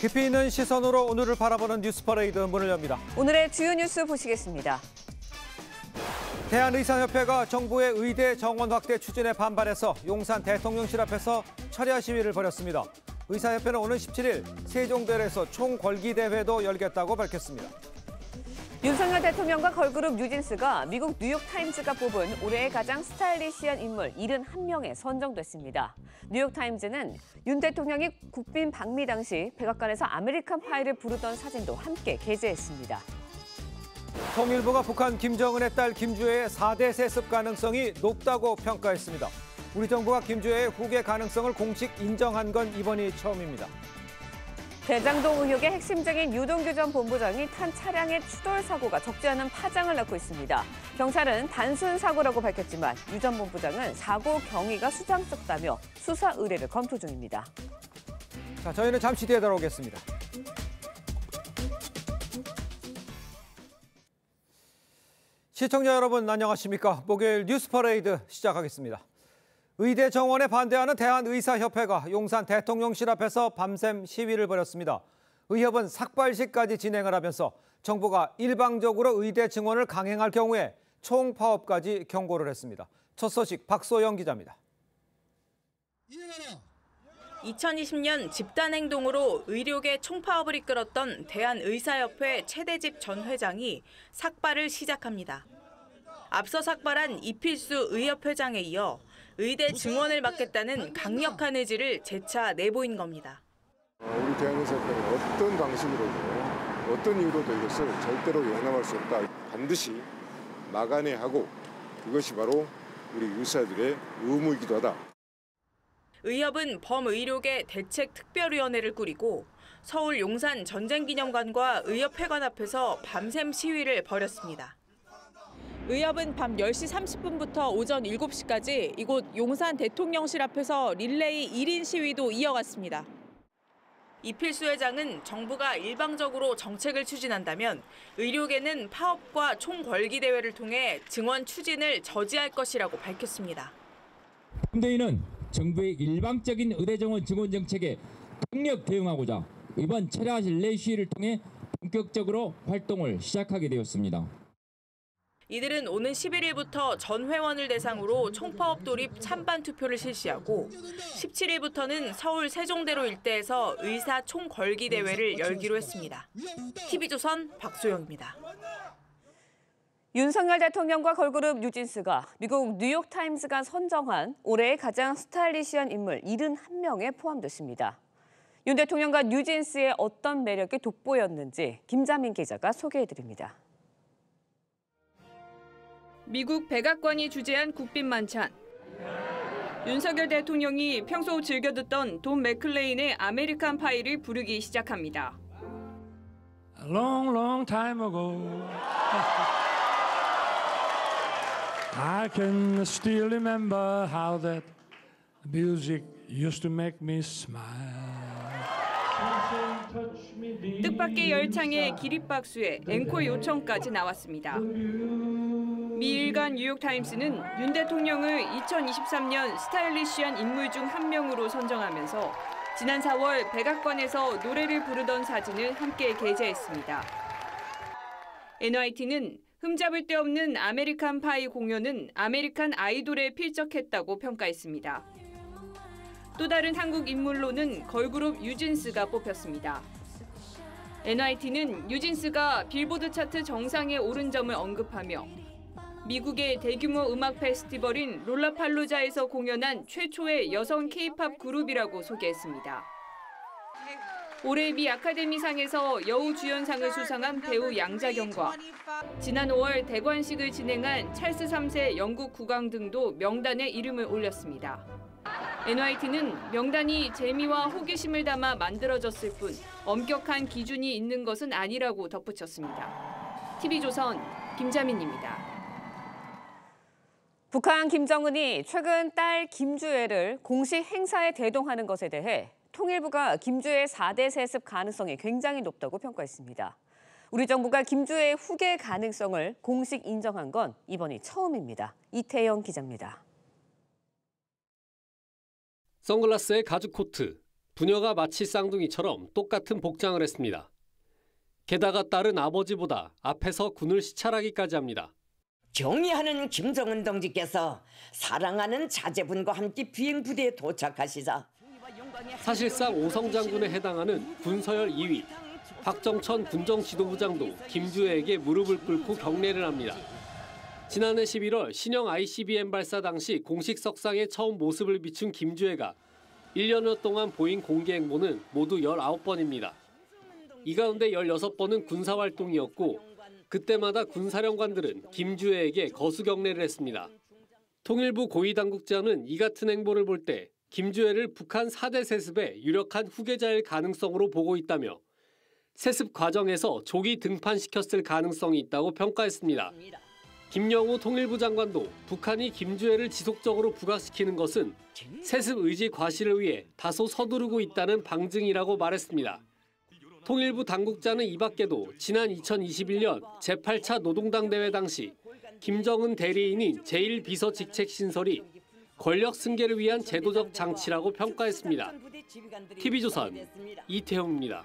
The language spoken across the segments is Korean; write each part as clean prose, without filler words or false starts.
깊이 있는 시선으로 오늘을 바라보는 뉴스퍼레이드 문을 엽니다. 오늘의 주요 뉴스 보시겠습니다. 대한의사협회가 정부의 의대 정원 확대 추진에 반발해서 용산 대통령실 앞에서 철야 시위를 벌였습니다. 의사협회는 오는 17일 세종대로에서 총궐기대회도 열겠다고 밝혔습니다. 윤석열 대통령과 걸그룹 뉴진스가 미국 뉴욕타임즈가 뽑은 올해의 가장 스타일리시한 인물 71명에 선정됐습니다. 뉴욕타임즈는 윤 대통령이 국빈 방미 당시 백악관에서 아메리칸 파이를 부르던 사진도 함께 게재했습니다. 통일부가 북한 김정은의 딸 김주애의 4대 세습 가능성이 높다고 평가했습니다. 우리 정부가 김주애의 후계 가능성을 공식 인정한 건 이번이 처음입니다. 대장동 의혹의 핵심적인 유동규 전 본부장이 탄 차량의 추돌 사고가 적지 않은 파장을 낳고 있습니다. 경찰은 단순 사고라고 밝혔지만 유 전 본부장은 사고 경위가 수상쩍다며 수사 의뢰를 검토 중입니다. 자, 저희는 잠시 뒤에 돌아오겠습니다. 시청자 여러분 안녕하십니까? 목요일 뉴스퍼레이드 시작하겠습니다. 의대 정원에 반대하는 대한의사협회가 용산 대통령실 앞에서 밤샘 시위를 벌였습니다. 의협은 삭발식까지 진행을 하면서 정부가 일방적으로 의대 증원을 강행할 경우에 총파업까지 경고를 했습니다. 첫 소식 박소영 기자입니다. 2020년 집단행동으로 의료계 총파업을 이끌었던 대한의사협회 최대집 전 회장이 삭발을 시작합니다. 앞서 삭발한 이필수 의협회장에 이어 의대 증원을 막겠다는 강력한 의지를 재차 내보인 겁니다. 우리 대한의사협회는 어떤 방식으로도 어떤 이유로도 이것을 절대로 용납할 수 없다. 반드시 막아내야 하고 그것이 바로 우리 의사들의 의무이기도 하다. 의협은 범의료계 대책특별위원회를 꾸리고 서울 용산 전쟁기념관과 의협회관 앞에서 밤샘 시위를 벌였습니다. 의협은 밤 10시 30분부터 오전 7시까지 이곳 용산 대통령실 앞에서 릴레이 1인 시위도 이어갔습니다. 이필수 회장은 정부가 일방적으로 정책을 추진한다면 의료계는 파업과 총궐기대회를 통해 증원 추진을 저지할 것이라고 밝혔습니다. 현대인은 정부의 일방적인 의대정원 증원 정책에 강력 대응하고자 이번 철야 릴레이 시위를 통해 본격적으로 활동을 시작하게 되었습니다. 이들은 오는 11일부터 전 회원을 대상으로 총파업 돌입 찬반 투표를 실시하고 17일부터는 서울 세종대로 일대에서 의사 총궐기대회를 열기로 했습니다. TV조선 박소영입니다. 윤석열 대통령과 걸그룹 뉴진스가 미국 뉴욕타임즈가 선정한 올해의 가장 스타일리시한 인물 71명에 포함됐습니다. 윤 대통령과 뉴진스의 어떤 매력이 돋보였는지 김자민 기자가 소개해드립니다. 미국 백악관이 주재한 국빈 만찬. 윤석열 대통령이 평소 즐겨 듣던 돈 맥클레인의 아메리칸 파이를 부르기 시작합니다. A long, long time ago, I can still remember how that music used to make me smile. 뜻밖의 열창에 기립박수에 앵콜 요청까지 나왔습니다. 미 일간 뉴욕타임스는 윤 대통령을 2023년 스타일리시한 인물 중 한 명으로 선정하면서 지난 4월 백악관에서 노래를 부르던 사진을 함께 게재했습니다. NYT는 흠잡을 데 없는 아메리칸 파이 공연은 아메리칸 아이돌에 필적했다고 평가했습니다. 또 다른 한국 인물로는 걸그룹 뉴진스가 뽑혔습니다. NYT는 뉴진스가 빌보드 차트 정상에 오른 점을 언급하며 미국의 대규모 음악 페스티벌인 롤라팔로자에서 공연한 최초의 여성 K-팝 그룹이라고 소개했습니다. 올해 미 아카데미상에서 여우주연상을 수상한 배우 양자경과 지난 5월 대관식을 진행한 찰스 3세 영국 국왕 등도 명단에 이름을 올렸습니다. NYT는 명단이 재미와 호기심을 담아 만들어졌을 뿐 엄격한 기준이 있는 것은 아니라고 덧붙였습니다. TV조선 김자민입니다. 북한 김정은이 최근 딸 김주애를 공식 행사에 대동하는 것에 대해 통일부가 김주애의 4대 세습 가능성이 굉장히 높다고 평가했습니다. 우리 정부가 김주애의 후계 가능성을 공식 인정한 건 이번이 처음입니다. 이태영 기자입니다. 선글라스에 가죽 코트, 부녀가 마치 쌍둥이처럼 똑같은 복장을 했습니다. 게다가 딸은 아버지보다 앞에서 군을 시찰하기까지 합니다. 경의하는 김정은 동지께서 사랑하는 자제분과 함께 비행부대에 도착하시자 사실상 오성 장군에 해당하는 군서열 2위 박정천 군정지도부장도 김주애에게 무릎을 꿇고 경례를 합니다. 지난해 11월 신형 ICBM 발사 당시 공식 석상에 처음 모습을 비춘 김주애가 1년여 동안 보인 공개 행보는 모두 19번입니다. 이 가운데 16번은 군사활동이었고 그때마다 군사령관들은 김주애에게 거수 경례를 했습니다. 통일부 고위당국자는 이 같은 행보를 볼 때 김주애를 북한 4대 세습의 유력한 후계자일 가능성으로 보고 있다며 세습 과정에서 조기 등판시켰을 가능성이 있다고 평가했습니다. 김영우 통일부 장관도 북한이 김주애를 지속적으로 부각시키는 것은 세습 의지 과시를 위해 다소 서두르고 있다는 방증이라고 말했습니다. 통일부 당국자는 이 밖에도 지난 2021년 제8차 노동당 대회 당시 김정은 대리인인 제1비서직책 신설이 권력 승계를 위한 제도적 장치라고 평가했습니다. TV조선 이태용입니다.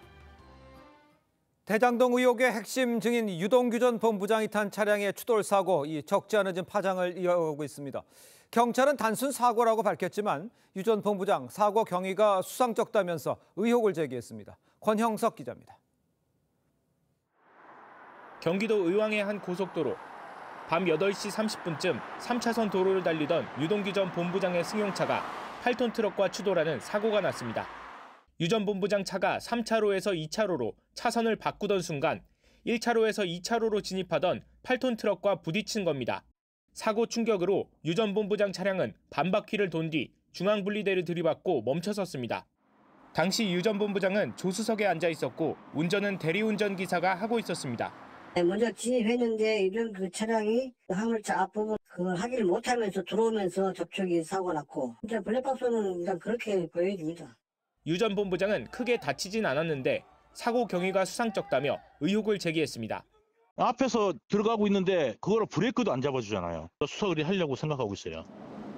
대장동 의혹의 핵심 증인 유동규 전 본부장이 탄 차량의 추돌 사고, 이 적지 않은 파장을 이어오고 있습니다. 경찰은 단순 사고라고 밝혔지만 유 전 본부장 사고 경위가 수상쩍다면서 의혹을 제기했습니다. 권형석 기자입니다. 경기도 의왕의 한 고속도로. 밤 8시 30분쯤 3차선 도로를 달리던 유동규 전 본부장의 승용차가 8톤 트럭과 추돌하는 사고가 났습니다. 유 전 본부장 차가 3차로에서 2차로로 차선을 바꾸던 순간 1차로에서 2차로로 진입하던 8톤 트럭과 부딪힌 겁니다. 사고 충격으로 유 전 본부장 차량은 반바퀴를 돈 뒤 중앙분리대를 들이받고 멈춰섰습니다. 당시 유 전 본부장은 조수석에 앉아 있었고 운전은 대리운전 기사가 하고 있었습니다. 먼저 진입했는데 이런 그 차량이 화물차 앞부분 그걸 하기를 못하면서 들어오면서 접촉이 사고 났고 진짜 블랙박스는 일단 그렇게 보여집니다. 유 전 본부장은 크게 다치진 않았는데 사고 경위가 수상쩍다며 의혹을 제기했습니다. 앞에서 들어가고 있는데 그걸 브레이크도 안 잡아주잖아요. 수사를 하려고 생각하고 있어요.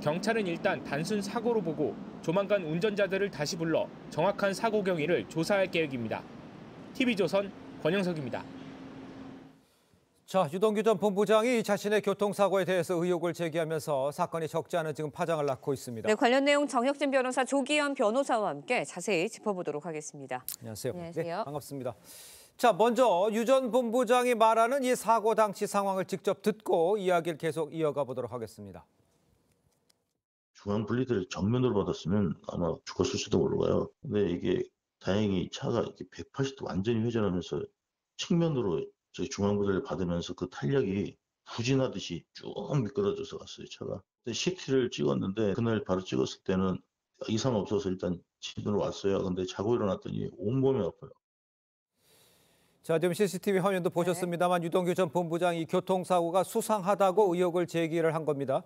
경찰은 일단 단순 사고로 보고 조만간 운전자들을 다시 불러 정확한 사고 경위를 조사할 계획입니다. TV조선 권영석입니다. 자, 유동규 전 본부장이 자신의 교통사고에 대해서 의혹을 제기하면서 사건이 적지 않은 지금 파장을 낳고 있습니다. 네, 관련 내용 정혁진 변호사, 조기현 변호사와 함께 자세히 짚어보도록 하겠습니다. 안녕하세요. 안녕하세요. 네, 반갑습니다. 자, 먼저 유 전 본부장이 말하는 이 사고 당시 상황을 직접 듣고 이야기를 계속 이어가 보도록 하겠습니다. 중앙 분리대를 정면으로 받았으면 아마 죽었을지도 몰라요. 근데 이게 다행히 차가 이렇게 180도 완전히 회전하면서 측면으로 저희 중앙 분리대를 받으면서 그 탄력이 부진하듯이 쭉 미끄러져서 갔어요, 차가. CT를 찍었는데 그날 바로 찍었을 때는 이상 없어서 일단 집으로 왔어요. 근데 자고 일어났더니 온몸이 아파요. 자, 지금 CCTV 화면도 보셨습니다만 유동규 전 본부장이 교통사고가 수상하다고 의혹을 제기를 한 겁니다.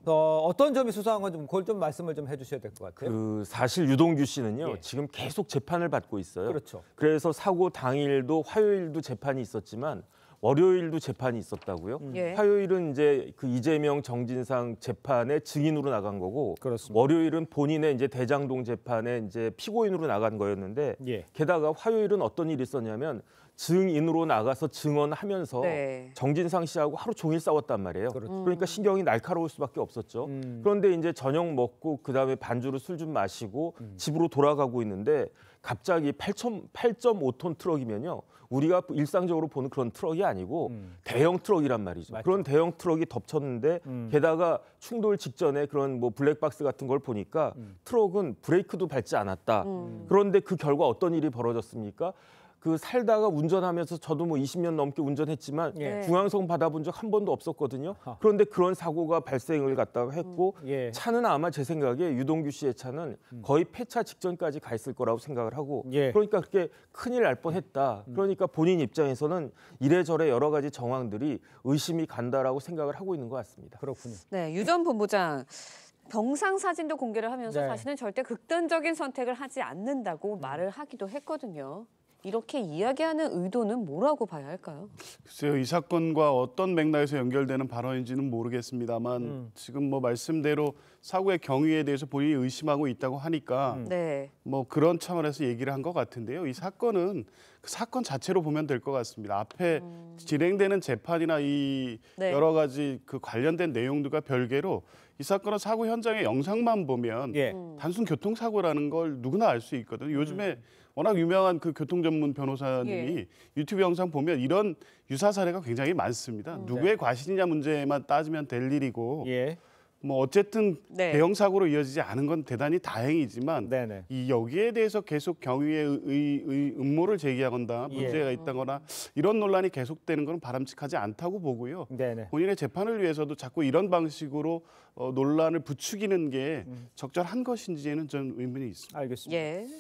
어떤 점이 수상한 건지 그걸 좀 말씀을 좀 해주셔야 될 것 같아요. 사실 유동규 씨는요. 예. 지금 계속 재판을 받고 있어요. 그렇죠. 그래서 사고 당일도 화요일도 재판이 있었지만 월요일도 재판이 있었다고요. 예. 화요일은 이제 그 이재명 정진상 재판에 증인으로 나간 거고 그렇습니다. 월요일은 본인의 이제 대장동 재판에 이제 피고인으로 나간 거였는데 예. 게다가 화요일은 어떤 일이 있었냐면 증인으로 나가서 증언하면서 네. 정진상 씨하고 하루 종일 싸웠단 말이에요. 그렇죠. 그러니까 신경이 날카로울 수밖에 없었죠. 그런데 이제 저녁 먹고 그다음에 반주로 술 좀 마시고 집으로 돌아가고 있는데 갑자기 8.5톤 트럭이면요. 우리가 일상적으로 보는 그런 트럭이 아니고 대형 트럭이란 말이죠. 맞죠. 그런 대형 트럭이 덮쳤는데 게다가 충돌 직전에 그런 뭐 블랙박스 같은 걸 보니까 트럭은 브레이크도 밟지 않았다. 그런데 그 결과 어떤 일이 벌어졌습니까? 그 살다가 운전하면서 저도 뭐 20년 넘게 운전했지만 예. 중앙선 받아본 적 한 번도 없었거든요. 그런데 그런 사고가 발생을 갖다가 했고 예. 차는 아마 제 생각에 유동규 씨의 차는 거의 폐차 직전까지 가 있을 거라고 생각을 하고 예. 그러니까 그렇게 큰일 날 뻔했다. 그러니까 본인 입장에서는 이래저래 여러 가지 정황들이 의심이 간다라고 생각을 하고 있는 것 같습니다. 그렇군요. 네, 유 전 본부장. 병상 사진도 공개를 하면서 네. 자신은 절대 극단적인 선택을 하지 않는다고 말을 하기도 했거든요. 이렇게 이야기하는 의도는 뭐라고 봐야 할까요? 글쎄요, 이 사건과 어떤 맥락에서 연결되는 발언인지는 모르겠습니다만 지금 뭐 말씀대로 사고의 경위에 대해서 본인이 의심하고 있다고 하니까 네. 뭐 그런 차원에서 얘기를 한 것 같은데요. 이 사건은 그 사건 자체로 보면 될 것 같습니다. 앞에 진행되는 재판이나 이 네. 여러 가지 그 관련된 내용들과 별개로 이 사건은 사고 현장의 영상만 보면 단순 교통사고라는 걸 누구나 알 수 있거든요. 요즘에 워낙 유명한 그 교통 전문 변호사님이 유튜브 영상 보면 이런 유사 사례가 굉장히 많습니다. 누구의 과실이냐 문제만 따지면 될 일이고 뭐 어쨌든 대형 사고로 이어지지 않은 건 대단히 다행이지만 이 여기에 대해서 계속 경위의 음모를 제기하거나 문제가 있다거나 이런 논란이 계속되는 건 바람직하지 않다고 보고요. 본인의 재판을 위해서도 자꾸 이런 방식으로 논란을 부추기는 게 적절한 것인지에는 좀 의문이 있습니다. 알겠습니다.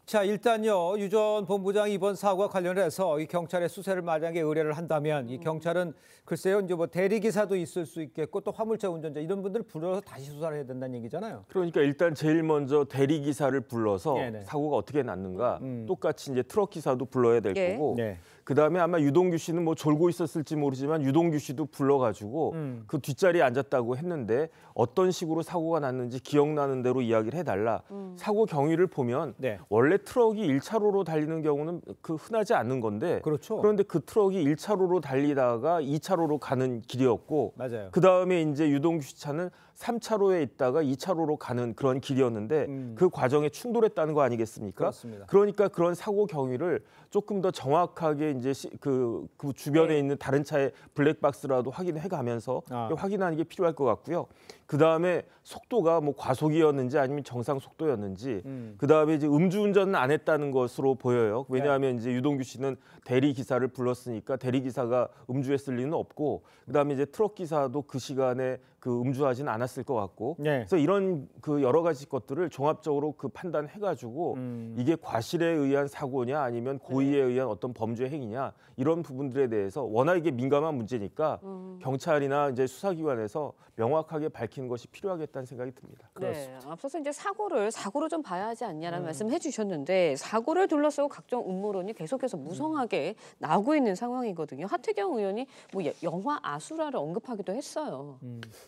자, 일단요, 유 전 본부장 이번 사고와 관련해서 이 경찰의 수사를 만약에 의뢰를 한다면 이 경찰은 글쎄요, 이제 뭐 대리기사도 있을 수 있겠고 또 화물차 운전자 이런 분들을 불러서 다시 수사를 해야 된다는 얘기잖아요. 그러니까 일단 제일 먼저 대리기사를 불러서 사고가 어떻게 났는가 똑같이 이제 트럭 기사도 불러야 될 거고 그다음에 아마 유동규 씨는 뭐 졸고 있었을지 모르지만 유동규 씨도 불러가지고 그 뒷자리에 앉았다고 했는데 어떤 식으로 사고가 났는지 기억나는 대로 이야기를 해달라. 사고 경위를 보면 원래 트럭이 1차로로 달리는 경우는 그 흔하지 않는 건데 그런데 그 트럭이 1차로로 달리다가 2차로로 가는 길이었고 그다음에 이제 유동규 씨 차는 3차로에 있다가 2차로로 가는 그런 길이었는데 그 과정에 충돌했다는 거 아니겠습니까? 그렇습니다. 그러니까 그런 사고 경위를 조금 더 정확하게 이제 그 주변에 있는 다른 차의 블랙박스라도 확인해 가면서 확인하는 게 필요할 것 같고요. 그다음에 속도가 뭐 과속이었는지 아니면 정상 속도였는지 그다음에 이제 음주운전은 안 했다는 것으로 보여요. 왜냐하면 이제 유동규 씨는 대리 기사를 불렀으니까 대리 기사가 음주했을 리는 없고 그다음에 이제 트럭 기사도 그 시간에 그 음주하지는 않았을 것 같고 그래서 이런 그 여러 가지 것들을 종합적으로 그 판단해가지고 이게 과실에 의한 사고냐 아니면 고의에 의한 어떤 범죄 행위냐 이런 부분들에 대해서 워낙 이게 민감한 문제니까 경찰이나 이제 수사기관에서 명확하게 밝히는 것이 필요하겠다는 생각이 듭니다. 네, 앞서서 이제 사고로 좀 봐야 하지 않냐라는 말씀해 주셨는데 사고를 둘러싸고 각종 음모론이 계속해서 무성하게 나오고 있는 상황이거든요. 하태경 의원이 뭐 영화 아수라를 언급하기도 했어요.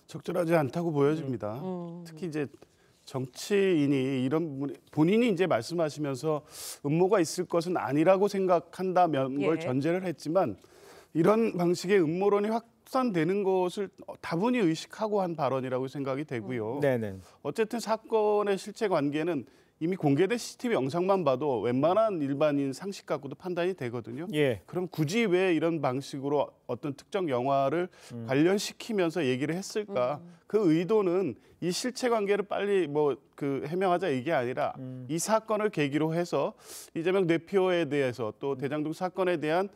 적절하지 않다고 보여집니다. 특히 이제 정치인이 이런 본인이 이제 말씀하시면서 음모가 있을 것은 아니라고 생각한다면 걸 전제를 했지만 이런 방식의 음모론이 확산되는 것을 다분히 의식하고 한 발언이라고 생각이 되고요. 어쨌든 사건의 실체 관계는 이미 공개된 CCTV 영상만 봐도 웬만한 일반인 상식 갖고도 판단이 되거든요. 그럼 굳이 왜 이런 방식으로 어떤 특정 영화를 관련시키면서 얘기를 했을까? 그 의도는 이 실체 관계를 빨리 해명하자 이게 아니라 이 사건을 계기로 해서 이재명 대표에 대해서 또 대장동 사건에 대한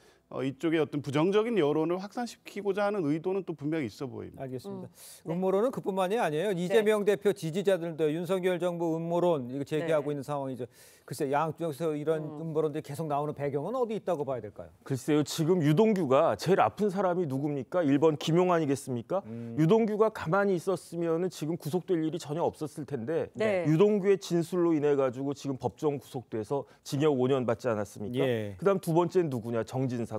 이쪽에 어떤 부정적인 여론을 확산시키고자 하는 의도는 또 분명히 있어 보입니다. 알겠습니다. 음모론은 그뿐만이 아니에요. 이재명 대표 지지자들도 윤석열 정부 음모론 이거 제기하고 있는 상황이죠. 글쎄 양쪽에서 이런 음모론들이 계속 나오는 배경은 어디 있다고 봐야 될까요? 글쎄요. 지금 유동규가 제일 아픈 사람이 누굽니까? 1번 김용환이겠습니까? 유동규가 가만히 있었으면 지금 구속될 일이 전혀 없었을 텐데 유동규의 진술로 인해 가지고 지금 법정 구속돼서 징역 5년 받지 않았습니까? 그다음 두 번째는 누구냐?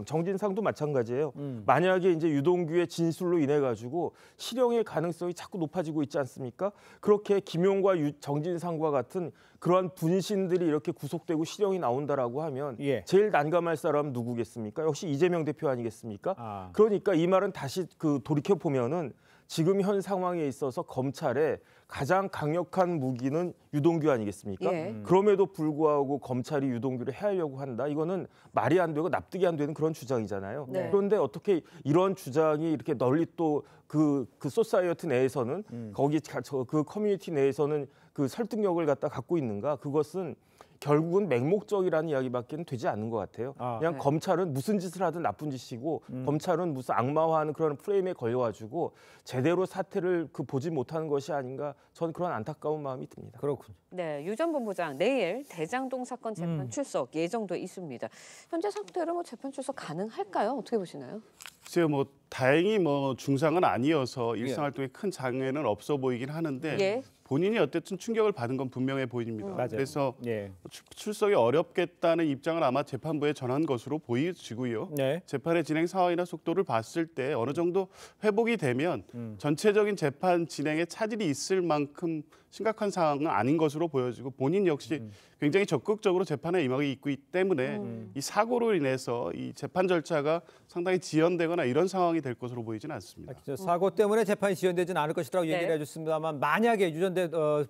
정진상도 마찬가지예요. 만약에 이제 유동규의 진술로 인해 가지고 실형의 가능성이 자꾸 높아지고 있지 않습니까? 그렇게 김용과 정진상과 같은 그러한 분신들이 이렇게 구속되고 실형이 나온다라고 하면 제일 난감할 사람은 누구겠습니까? 역시 이재명 대표 아니겠습니까? 그러니까 이 말은 다시 돌이켜 보면은 지금 현 상황에 있어서 검찰의 가장 강력한 무기는 유동규 아니겠습니까? 그럼에도 불구하고 검찰이 유동규를 해하려고 한다. 이거는 말이 안 되고 납득이 안 되는 그런 주장이잖아요. 그런데 어떻게 이런 주장이 이렇게 널리 또 그 소사이어티 내에서는 거기 그 커뮤니티 내에서는 그 설득력을 갖고 있는가? 그것은 결국은 맹목적이라는 이야기밖에 되지 않는 것 같아요. 그냥 검찰은 무슨 짓을 하든 나쁜 짓이고 검찰은 무슨 악마화하는 그런 프레임에 걸려가지고 제대로 사태를 보지 못하는 것이 아닌가 저는 그런 안타까운 마음이 듭니다. 그렇군요. 네, 유 전 본부장 내일 대장동 사건 재판 출석 예정돼 있습니다. 현재 상태로 재판 출석 가능할까요? 어떻게 보시나요? 글쎄요, 다행히 중상은 아니어서 일상 활동에 큰 장애는 없어 보이긴 하는데 본인이 어쨌든 충격을 받은 건 분명해 보입니다. 맞아요. 그래서 예. 출석이 어렵겠다는 입장을 아마 재판부에 전한 것으로 보여지고요. 네. 재판의 진행 상황이나 속도를 봤을 때 어느 정도 회복이 되면 전체적인 재판 진행에 차질이 있을 만큼 심각한 상황은 아닌 것으로 보여지고 본인 역시 굉장히 적극적으로 재판에 임하고 있기 때문에 이 사고로 인해서 이 재판 절차가 상당히 지연되거나 이런 상황이 될 것으로 보이지는 않습니다. 사고 때문에 재판이 지연되지는 않을 것이라고 네. 얘기를 해줬습니다만 만약에 유 전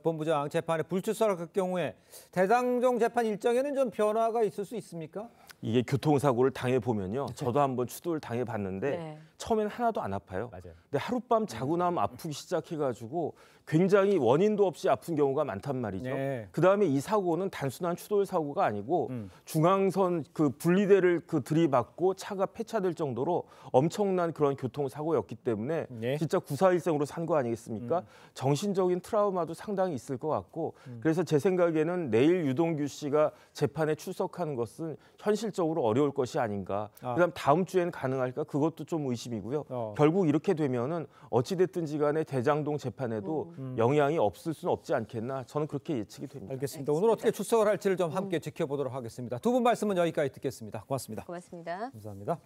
본부장 재판에 불출석할 경우에 대장동 재판 일정에는 좀 변화가 있을 수 있습니까? 이게 교통사고를 당해보면요. 저도 한번 추돌 당해봤는데 네. 처음에는 하나도 안 아파요. 맞아요. 근데 하룻밤 자고 나면 아프기 시작해가지고 굉장히 원인도 없이 아픈 경우가 많단 말이죠. 네. 그다음에 이 사고는 단순한 추돌 사고가 아니고 중앙선 그 분리대를 들이받고 차가 폐차될 정도로 엄청난 그런 교통사고였기 때문에 네. 진짜 구사일생으로 산 거 아니겠습니까? 정신적인 트라우마도 상당히 있을 것 같고 그래서 제 생각에는 내일 유동규 씨가 재판에 출석하는 것은 현실적으로 어려울 것이 아닌가. 그다음 다음 주에는 가능할까? 그것도 좀 의심이고요. 결국 이렇게 되면은 어찌 됐든지 간에 대장동 재판에도 영향이 없을 수는 없지 않겠나. 저는 그렇게 예측이 됩니다. 알겠습니다. 오늘 어떻게 출석을 할지를 좀 함께 지켜보도록 하겠습니다. 두 분 말씀은 여기까지 듣겠습니다. 고맙습니다. 고맙습니다. 감사합니다.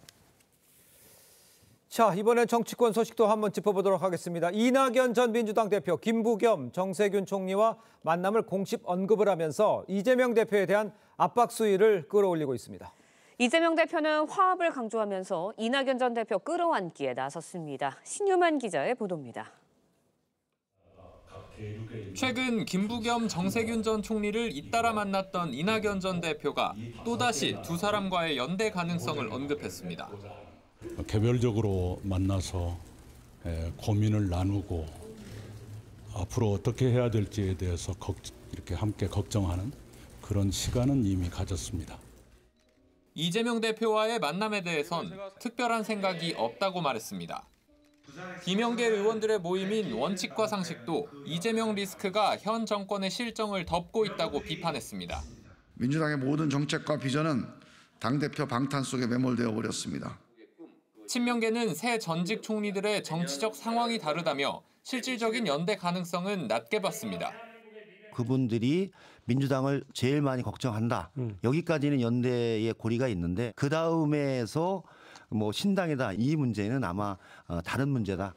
자, 이번엔 정치권 소식도 한번 짚어보도록 하겠습니다. 이낙연 전 민주당 대표, 김부겸, 정세균 총리와 만남을 공식 언급을 하면서 이재명 대표에 대한 압박 수위를 끌어올리고 있습니다. 이재명 대표는 화합을 강조하면서 이낙연 전 대표 끌어안기에 나섰습니다. 신유만 기자의 보도입니다. 최근 김부겸, 정세균 전 총리를 잇따라 만났던 이낙연 전 대표가 또다시 두 사람과의 연대 가능성을 언급했습니다. 개별적으로 만나서 고민을 나누고 앞으로 어떻게 해야 될지에 대해서 이렇게 함께 걱정하는 그런 시간은 이미 가졌습니다. 이재명 대표와의 만남에 대해선 특별한 생각이 없다고 말했습니다. 김영계 의원들의 모임인 원칙과 상식도 이재명 리스크가 현 정권의 실정을 덮고 있다고 비판했습니다. 민주당의 모든 정책과 비전은 당대표 방탄 속에 매몰되어 버렸습니다. 친명계는 새 전직 총리들의 정치적 상황이 다르다며 실질적인 연대 가능성은 낮게 봤습니다. 그분들이 민주당을 제일 많이 걱정한다. 여기까지는 연대의 고리가 있는데 그 다음에서 뭐 신당이다. 이 문제는 아마 다른 문제다.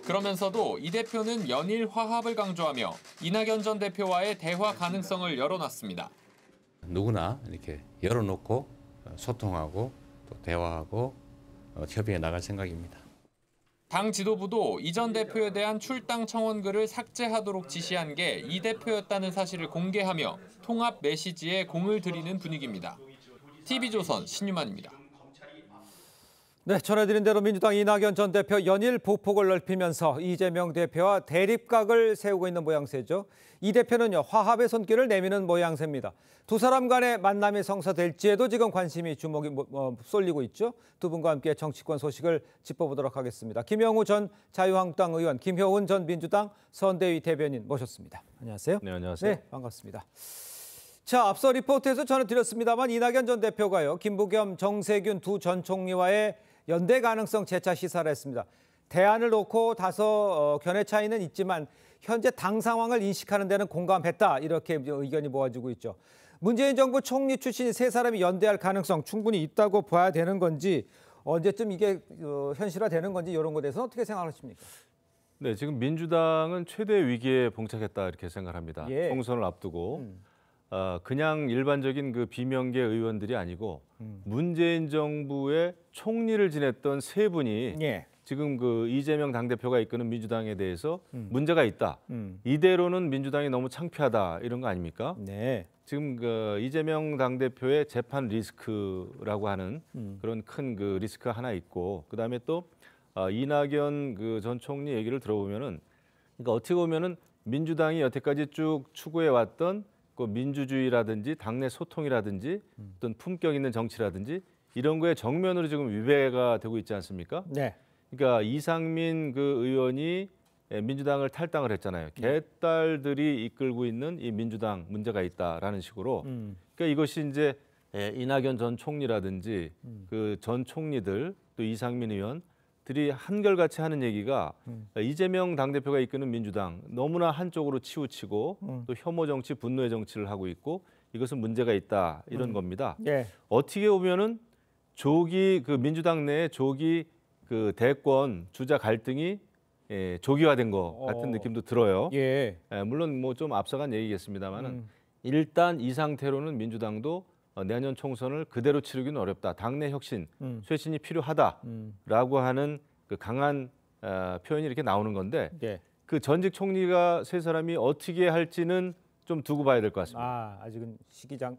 그러면서도 이 대표는 연일 화합을 강조하며 이낙연 전 대표와의 대화 가능성을 열어놨습니다. 누구나 이렇게 열어놓고 소통하고 또 대화하고 협의해 나갈 생각입니다. 당 지도부도 이 전 대표에 대한 출당 청원글을 삭제하도록 지시한 게 이 대표였다는 사실을 공개하며 통합 메시지에 공을 들이는 분위기입니다. TV조선 신유만입니다. 네, 전해드린 대로 민주당 이낙연 전 대표 연일 보폭을 넓히면서 이재명 대표와 대립각을 세우고 있는 모양새죠. 이 대표는요, 화합의 손길을 내미는 모양새입니다. 두 사람 간의 만남이 성사될지에도 지금 관심이 주목이 쏠리고 있죠. 두 분과 함께 정치권 소식을 짚어보도록 하겠습니다. 김영우 전 자유한국당 의원, 김효은 전 민주당 선대위 대변인 모셨습니다. 안녕하세요. 네, 안녕하세요. 네, 반갑습니다. 자, 앞서 리포트에서 전해드렸습니다만 이낙연 전 대표가요, 김부겸, 정세균 두 전 총리와의 연대 가능성 재차 시사를 했습니다. 대안을 놓고 다소 견해 차이는 있지만 현재 당 상황을 인식하는 데는 공감했다. 이렇게 의견이 모아지고 있죠. 문재인 정부 총리 출신인 세 사람이 연대할 가능성 충분히 있다고 봐야 되는 건지 언제쯤 이게 현실화되는 건지 이런 것에 대해서 어떻게 생각하십니까? 네, 지금 민주당은 최대 위기에 봉착했다 이렇게 생각합니다. 예. 총선을 앞두고 그냥 일반적인 그 비명계 의원들이 아니고 문재인 정부의 총리를 지냈던 세 분이 예. 지금 그 이재명 당대표가 이끄는 민주당에 대해서 문제가 있다. 이대로는 민주당이 너무 창피하다 이런 거 아닙니까? 네. 지금 그 이재명 당대표의 재판 리스크라고 하는 그런 큰 그 리스크 하나 있고 그다음에 또 이낙연 그 전 총리 얘기를 들어보면은 그러니까 어떻게 보면은 민주당이 여태까지 쭉 추구해 왔던 그 민주주의라든지 당내 소통이라든지 어떤 품격 있는 정치라든지 이런 거에 정면으로 지금 위배가 되고 있지 않습니까? 네. 그러니까 이상민 그 의원이 민주당을 탈당을 했잖아요. 개딸들이 이끌고 있는 이 민주당 문제가 있다라는 식으로. 그러니까 이것이 이제 이낙연 전 총리라든지 그 전 총리들 또 이상민 의원 들이 한결같이 하는 얘기가 이재명 당대표가 이끄는 민주당 너무나 한쪽으로 치우치고 또 혐오 정치, 분노의 정치를 하고 있고 이것은 문제가 있다 이런 겁니다. 예. 어떻게 보면은 조기 그 민주당 내에 조기 그 대권 주자 갈등이 조기화된 것 같은 느낌도 들어요. 예. 물론 뭐 좀 앞서간 얘기겠습니다만은 일단 이 상태로는 민주당도 내년 총선을 그대로 치르기는 어렵다. 당내 혁신, 쇄신이 필요하다라고 하는 그 강한 표현이 이렇게 나오는 건데 예. 그 전직 총리가 세 사람이 어떻게 할지는 좀 두고 봐야 될 것 같습니다.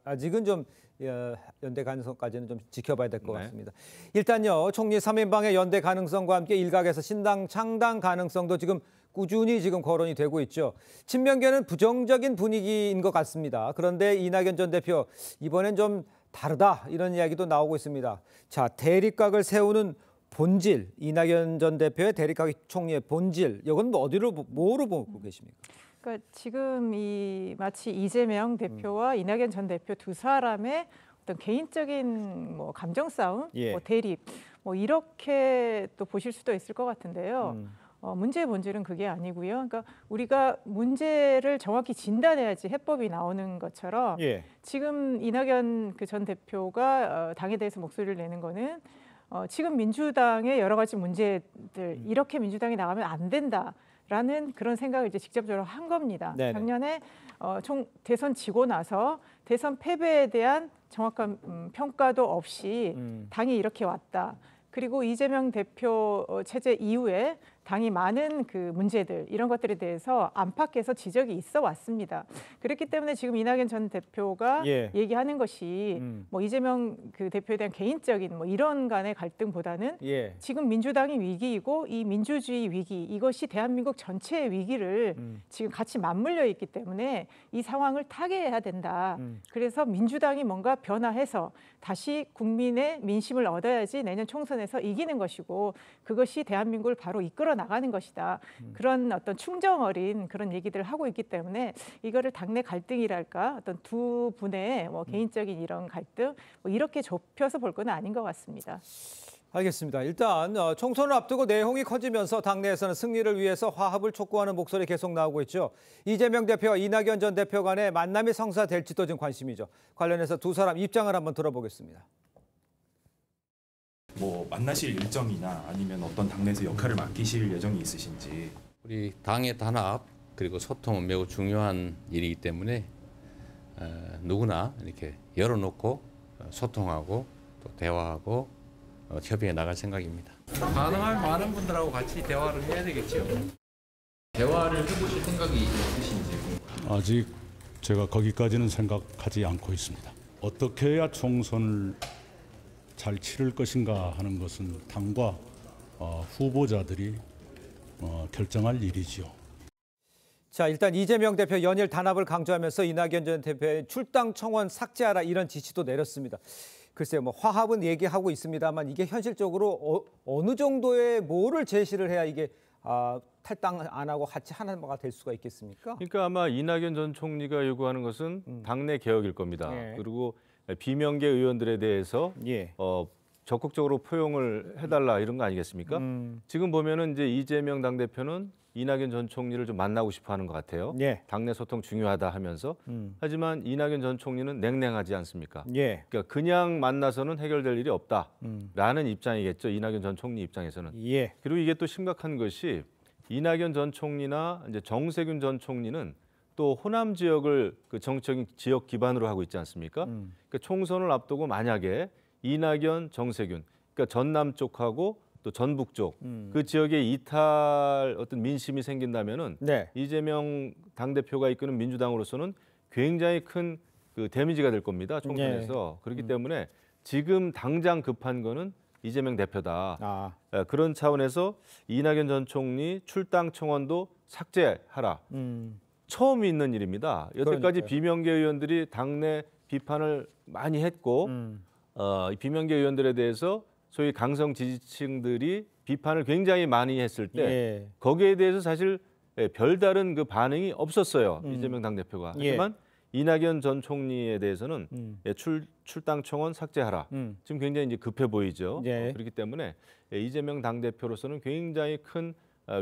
아직은 좀 연대 가능성까지는 좀 지켜봐야 될 것 같습니다. 일단요, 총리 3인방의 연대 가능성과 함께 일각에서 신당 창당 가능성도 지금 꾸준히 지금 거론이 되고 있죠. 친명계는 부정적인 분위기인 것 같습니다. 그런데 이낙연 전 대표 이번엔 좀 다르다 이런 이야기도 나오고 있습니다. 자, 대립각을 세우는 본질, 이낙연 전 대표의 대립각 총리의 본질, 이건 뭐로 보고 계십니까? 그러니까 지금 마치 이재명 대표와 이낙연 전 대표 두 사람의 어떤 개인적인 뭐 감정 싸움, 뭐 대립, 뭐 이렇게 또 보실 수도 있을 것 같은데요. 문제의 본질은 그게 아니고요. 그러니까 우리가 문제를 정확히 진단해야지 해법이 나오는 것처럼 지금 이낙연 그 전 대표가 당에 대해서 목소리를 내는 거는 지금 민주당의 여러 가지 문제들 이렇게 민주당이 나가면 안 된다라는 그런 생각을 이제 직접적으로 한 겁니다. 네네. 작년에 대선 지고 나서 대선 패배에 대한 정확한 평가도 없이 당이 이렇게 왔다. 그리고 이재명 대표 체제 이후에 당이 많은 그 문제들 이런 것들에 대해서 안팎에서 지적이 있어 왔습니다. 그렇기 때문에 지금 이낙연 전 대표가 얘기하는 것이 뭐 이재명 그 대표에 대한 개인적인 뭐 이런 간의 갈등보다는 지금 민주당이 위기이고 이 민주주의 위기 이것이 대한민국 전체의 위기를 지금 같이 맞물려 있기 때문에 이 상황을 타개해야 된다. 그래서 민주당이 뭔가 변화해서 다시 국민의 민심을 얻어야지 내년 총선에서 이기는 것이고 그것이 대한민국을 바로 이끌어 나가는 것이다. 그런 어떤 충정 어린 그런 얘기들을 하고 있기 때문에 이거를 당내 갈등이랄까 어떤 두 분의 뭐 개인적인 이런 갈등 뭐 이렇게 좁혀서 볼 건 아닌 것 같습니다. 알겠습니다. 일단 총선을 앞두고 내홍이 커지면서 당내에서는 승리를 위해서 화합을 촉구하는 목소리 계속 나오고 있죠. 이재명 대표와 이낙연 전 대표 간의 만남이 성사될지도 좀 관심이죠. 관련해서 두 사람 입장을 한번 들어보겠습니다. 뭐 만나실 일정이나 아니면 어떤 당내에서 역할을 맡기실 예정이 있으신지. 우리 당의 단합 그리고 소통은 매우 중요한 일이기 때문에 누구나 이렇게 열어놓고 소통하고 또 대화하고 협의해 나갈 생각입니다. 가능한 많은 분들하고 같이 대화를 해야 되겠죠. 대화를 해보실 생각이 있으신지. 아직 제가 거기까지는 생각하지 않고 있습니다. 어떻게 해야 총선을 잘 치를 것인가 하는 것은 당과 후보자들이 결정할 일이지요. 자, 일단 이재명 대표 연일 단합을 강조하면서 이낙연 전 대표의 출당 청원 삭제하라 이런 지시도 내렸습니다. 글쎄요, 뭐 화합은 얘기하고 있습니다만 이게 현실적으로 어느 정도의 뭐를 제시를 해야 이게 탈당 안 하고 같이 하는 바가 될 수가 있겠습니까? 그러니까 아마 이낙연 전 총리가 요구하는 것은 당내 개혁일 겁니다. 그리고 비명계 의원들에 대해서 적극적으로 포용을 해달라 이런 거 아니겠습니까? 지금 보면은 이제 이재명 당대표는 이낙연 전 총리를 좀 만나고 싶어하는 것 같아요. 당내 소통 중요하다 하면서 하지만 이낙연 전 총리는 냉랭하지 않습니까? 그러니까 그냥 만나서는 해결될 일이 없다라는 입장이겠죠. 이낙연 전 총리 입장에서는. 그리고 이게 또 심각한 것이 이낙연 전 총리나 이제 정세균 전 총리는 또 호남 지역을 그 정치적인 지역 기반으로 하고 있지 않습니까? 그러니까 총선을 앞두고 만약에 이낙연, 정세균, 그러니까 전남 쪽하고 또 전북 쪽 그 지역에 이탈 어떤 민심이 생긴다면은 이재명 당대표가 이끄는 민주당으로서는 굉장히 큰 그 데미지가 될 겁니다. 총선에서. 그렇기 때문에 지금 당장 급한 거는 이재명 대표다. 그런 차원에서 이낙연 전 총리 출당 청원도 삭제하라. 처음 있는 일입니다. 여태까지 비명계 의원들이 당내 비판을 많이 했고 비명계 의원들에 대해서 소위 강성 지지층들이 비판을 굉장히 많이 했을 때 거기에 대해서 사실 별다른 그 반응이 없었어요. 이재명 당대표가. 하지만 이낙연 전 총리에 대해서는 예, 출당 청원 삭제하라. 지금 굉장히 이제 급해 보이죠. 예. 그렇기 때문에 이재명 당대표로서는 굉장히 큰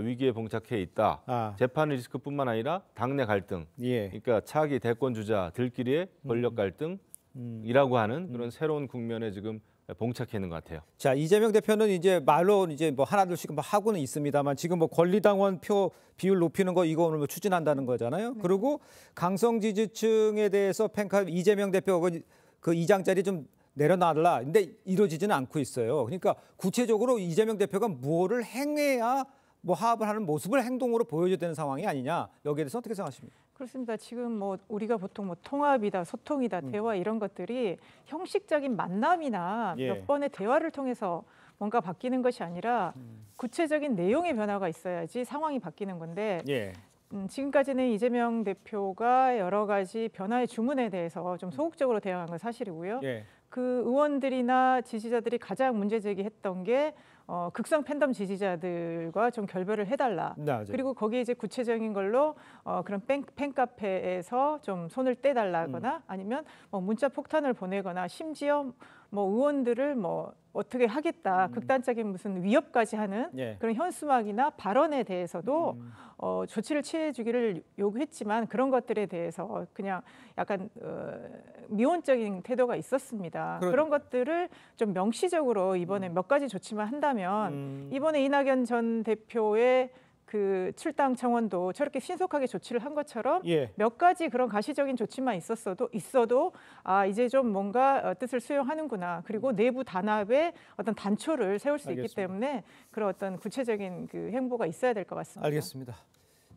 위기에 봉착해 있다. 재판 리스크뿐만 아니라 당내 갈등, 그러니까 차기 대권 주자들끼리의 권력 갈등이라고 하는 그런 새로운 국면에 지금 봉착해 있는 것 같아요. 자, 이재명 대표는 이제 말로 이제 뭐 하나둘씩 뭐 하고는 있습니다만 지금 뭐 권리당원 표 비율 높이는 거 이거 오늘 뭐 추진한다는 거잖아요. 그리고 강성 지지층에 대해서 팬클럽 이재명 대표 그 2장짜리 좀 내려놔달라. 근데 이루어지지는 않고 있어요. 그러니까 구체적으로 이재명 대표가 뭐를 행해야 뭐 화합을 하는 모습을 행동으로 보여줘야 되는 상황이 아니냐. 여기에 대해서 어떻게 생각하십니까? 그렇습니다. 지금 뭐 우리가 보통 뭐 통합이다, 소통이다, 대화 이런 것들이 형식적인 만남이나 몇 번의 대화를 통해서 뭔가 바뀌는 것이 아니라 구체적인 내용의 변화가 있어야지 상황이 바뀌는 건데 지금까지는 이재명 대표가 여러 가지 변화의 주문에 대해서 좀 소극적으로 대응한 건 사실이고요. 그 의원들이나 지지자들이 가장 문제 제기했던 게 극성 팬덤 지지자들과 좀 결별을 해달라. 그리고 거기에 이제 구체적인 걸로 그런 팬카페에서 좀 손을 떼달라거나 아니면 뭐 문자 폭탄을 보내거나 심지어 뭐 의원들을 뭐 어떻게 하겠다 극단적인 무슨 위협까지 하는 그런 현수막이나 발언에 대해서도 조치를 취해주기를 요구했지만 그런 것들에 대해서 그냥 약간 미온적인 태도가 있었습니다. 그런 것들을 좀 명시적으로 이번에 몇 가지 조치만 한다면 이번에 이낙연 전 대표의 그 출당 청원도 저렇게 신속하게 조치를 한 것처럼 몇 가지 그런 가시적인 조치만 있어도 아 이제 좀 뭔가 뜻을 수용하는구나. 그리고 내부 단합의 어떤 단초를 세울 수 있기 때문에 그런 어떤 구체적인 그 행보가 있어야 될 것 같습니다. 알겠습니다.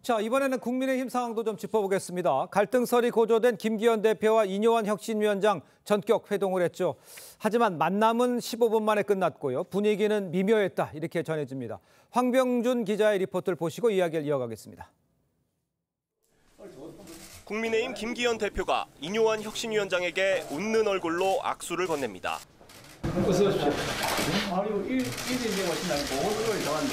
자, 이번에는 국민의힘 상황도 좀 짚어보겠습니다. 갈등설이 고조된 김기현 대표와 이뇨한 혁신위원장 전격 회동을 했죠. 하지만 만남은 15분 만에 끝났고요. 분위기는 미묘했다 이렇게 전해집니다. 황병준 기자의 리포트를 보시고 이야기를 이어가겠습니다. 국민의힘 김기현 대표가 이뇨한 혁신위원장에게 웃는 얼굴로 악수를 건넵니다. 어서 오십시오. 아유, 일이 이제 멋있나고 오늘 좋았네.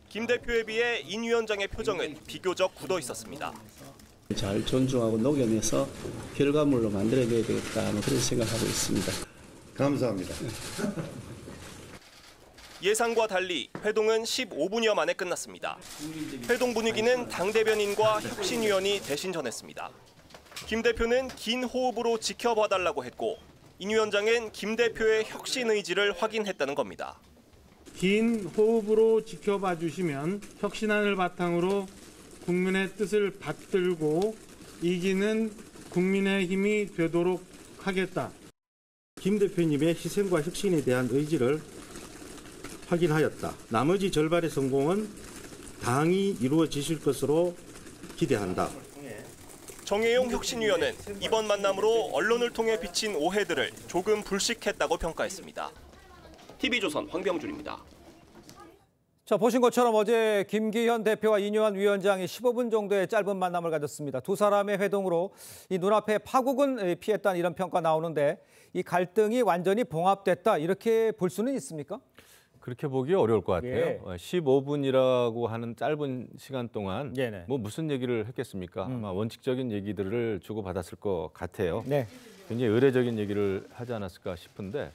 김 대표에 비해 인 위원장의 표정은 비교적 굳어 있었습니다. 잘 존중하고 녹여내서 결과물로 만들어내야 되겠다 그런 생각하고 있습니다. 감사합니다. 예상과 달리 회동은 15분여 만에 끝났습니다. 회동 분위기는 당 대변인과 혁신위원이 대신 전했습니다. 김 대표는 긴 호흡으로 지켜봐달라고 했고 인 위원장은 김 대표의 혁신 의지를 확인했다는 겁니다. 긴 호흡으로 지켜봐 주시면 혁신안을 바탕으로 국민의 뜻을 받들고 이기는 국민의힘이 되도록 하겠다. 김 대표님의 희생과 혁신에 대한 의지를 확인하였다. 나머지 절반의 성공은 당이 이루어지실 것으로 기대한다. 정혜용 혁신위원은 이번 만남으로 언론을 통해 비친 오해들을 조금 불식했다고 평가했습니다. TV조선 황병준입니다. 자, 보신 것처럼 어제 김기현 대표와 이뇨한 위원장이 15분 정도의 짧은 만남을 가졌습니다. 두 사람의 회동으로 이 눈앞에 파국은 피했다는 이런 평가 나오는데 이 완전히 봉합됐다 이렇게 볼 수는 있습니까? 그렇게 보기 어려울 것 같아요. 15분이라고 하는 짧은 시간 동안 뭐 무슨 얘기를 했겠습니까? 아마 원칙적인 얘기들을 주고받았을 것 같아요. 굉장히 의례적인 얘기를 하지 않았을까 싶은데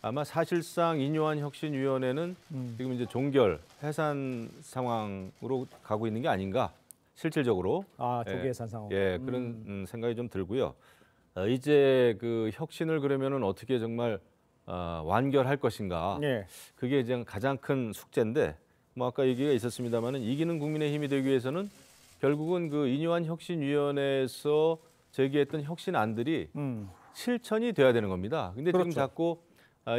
아마 사실상 이뇨한 혁신위원회는 지금 이제 종결, 해산 상황으로 가고 있는 게 아닌가 실질적으로. 조기 해산 상황. 그런 생각이 좀 들고요. 이제 그 혁신을 그러면은 어떻게 정말 완결할 것인가. 그게 이제 가장 큰 숙제인데 뭐 아까 얘기가 있었습니다만은 이기는 국민의힘이 되기 위해서는 결국은 그 이뇨한 혁신위원회에서 제기했던 혁신안들이 실천이 돼야 되는 겁니다. 근데 지금 자꾸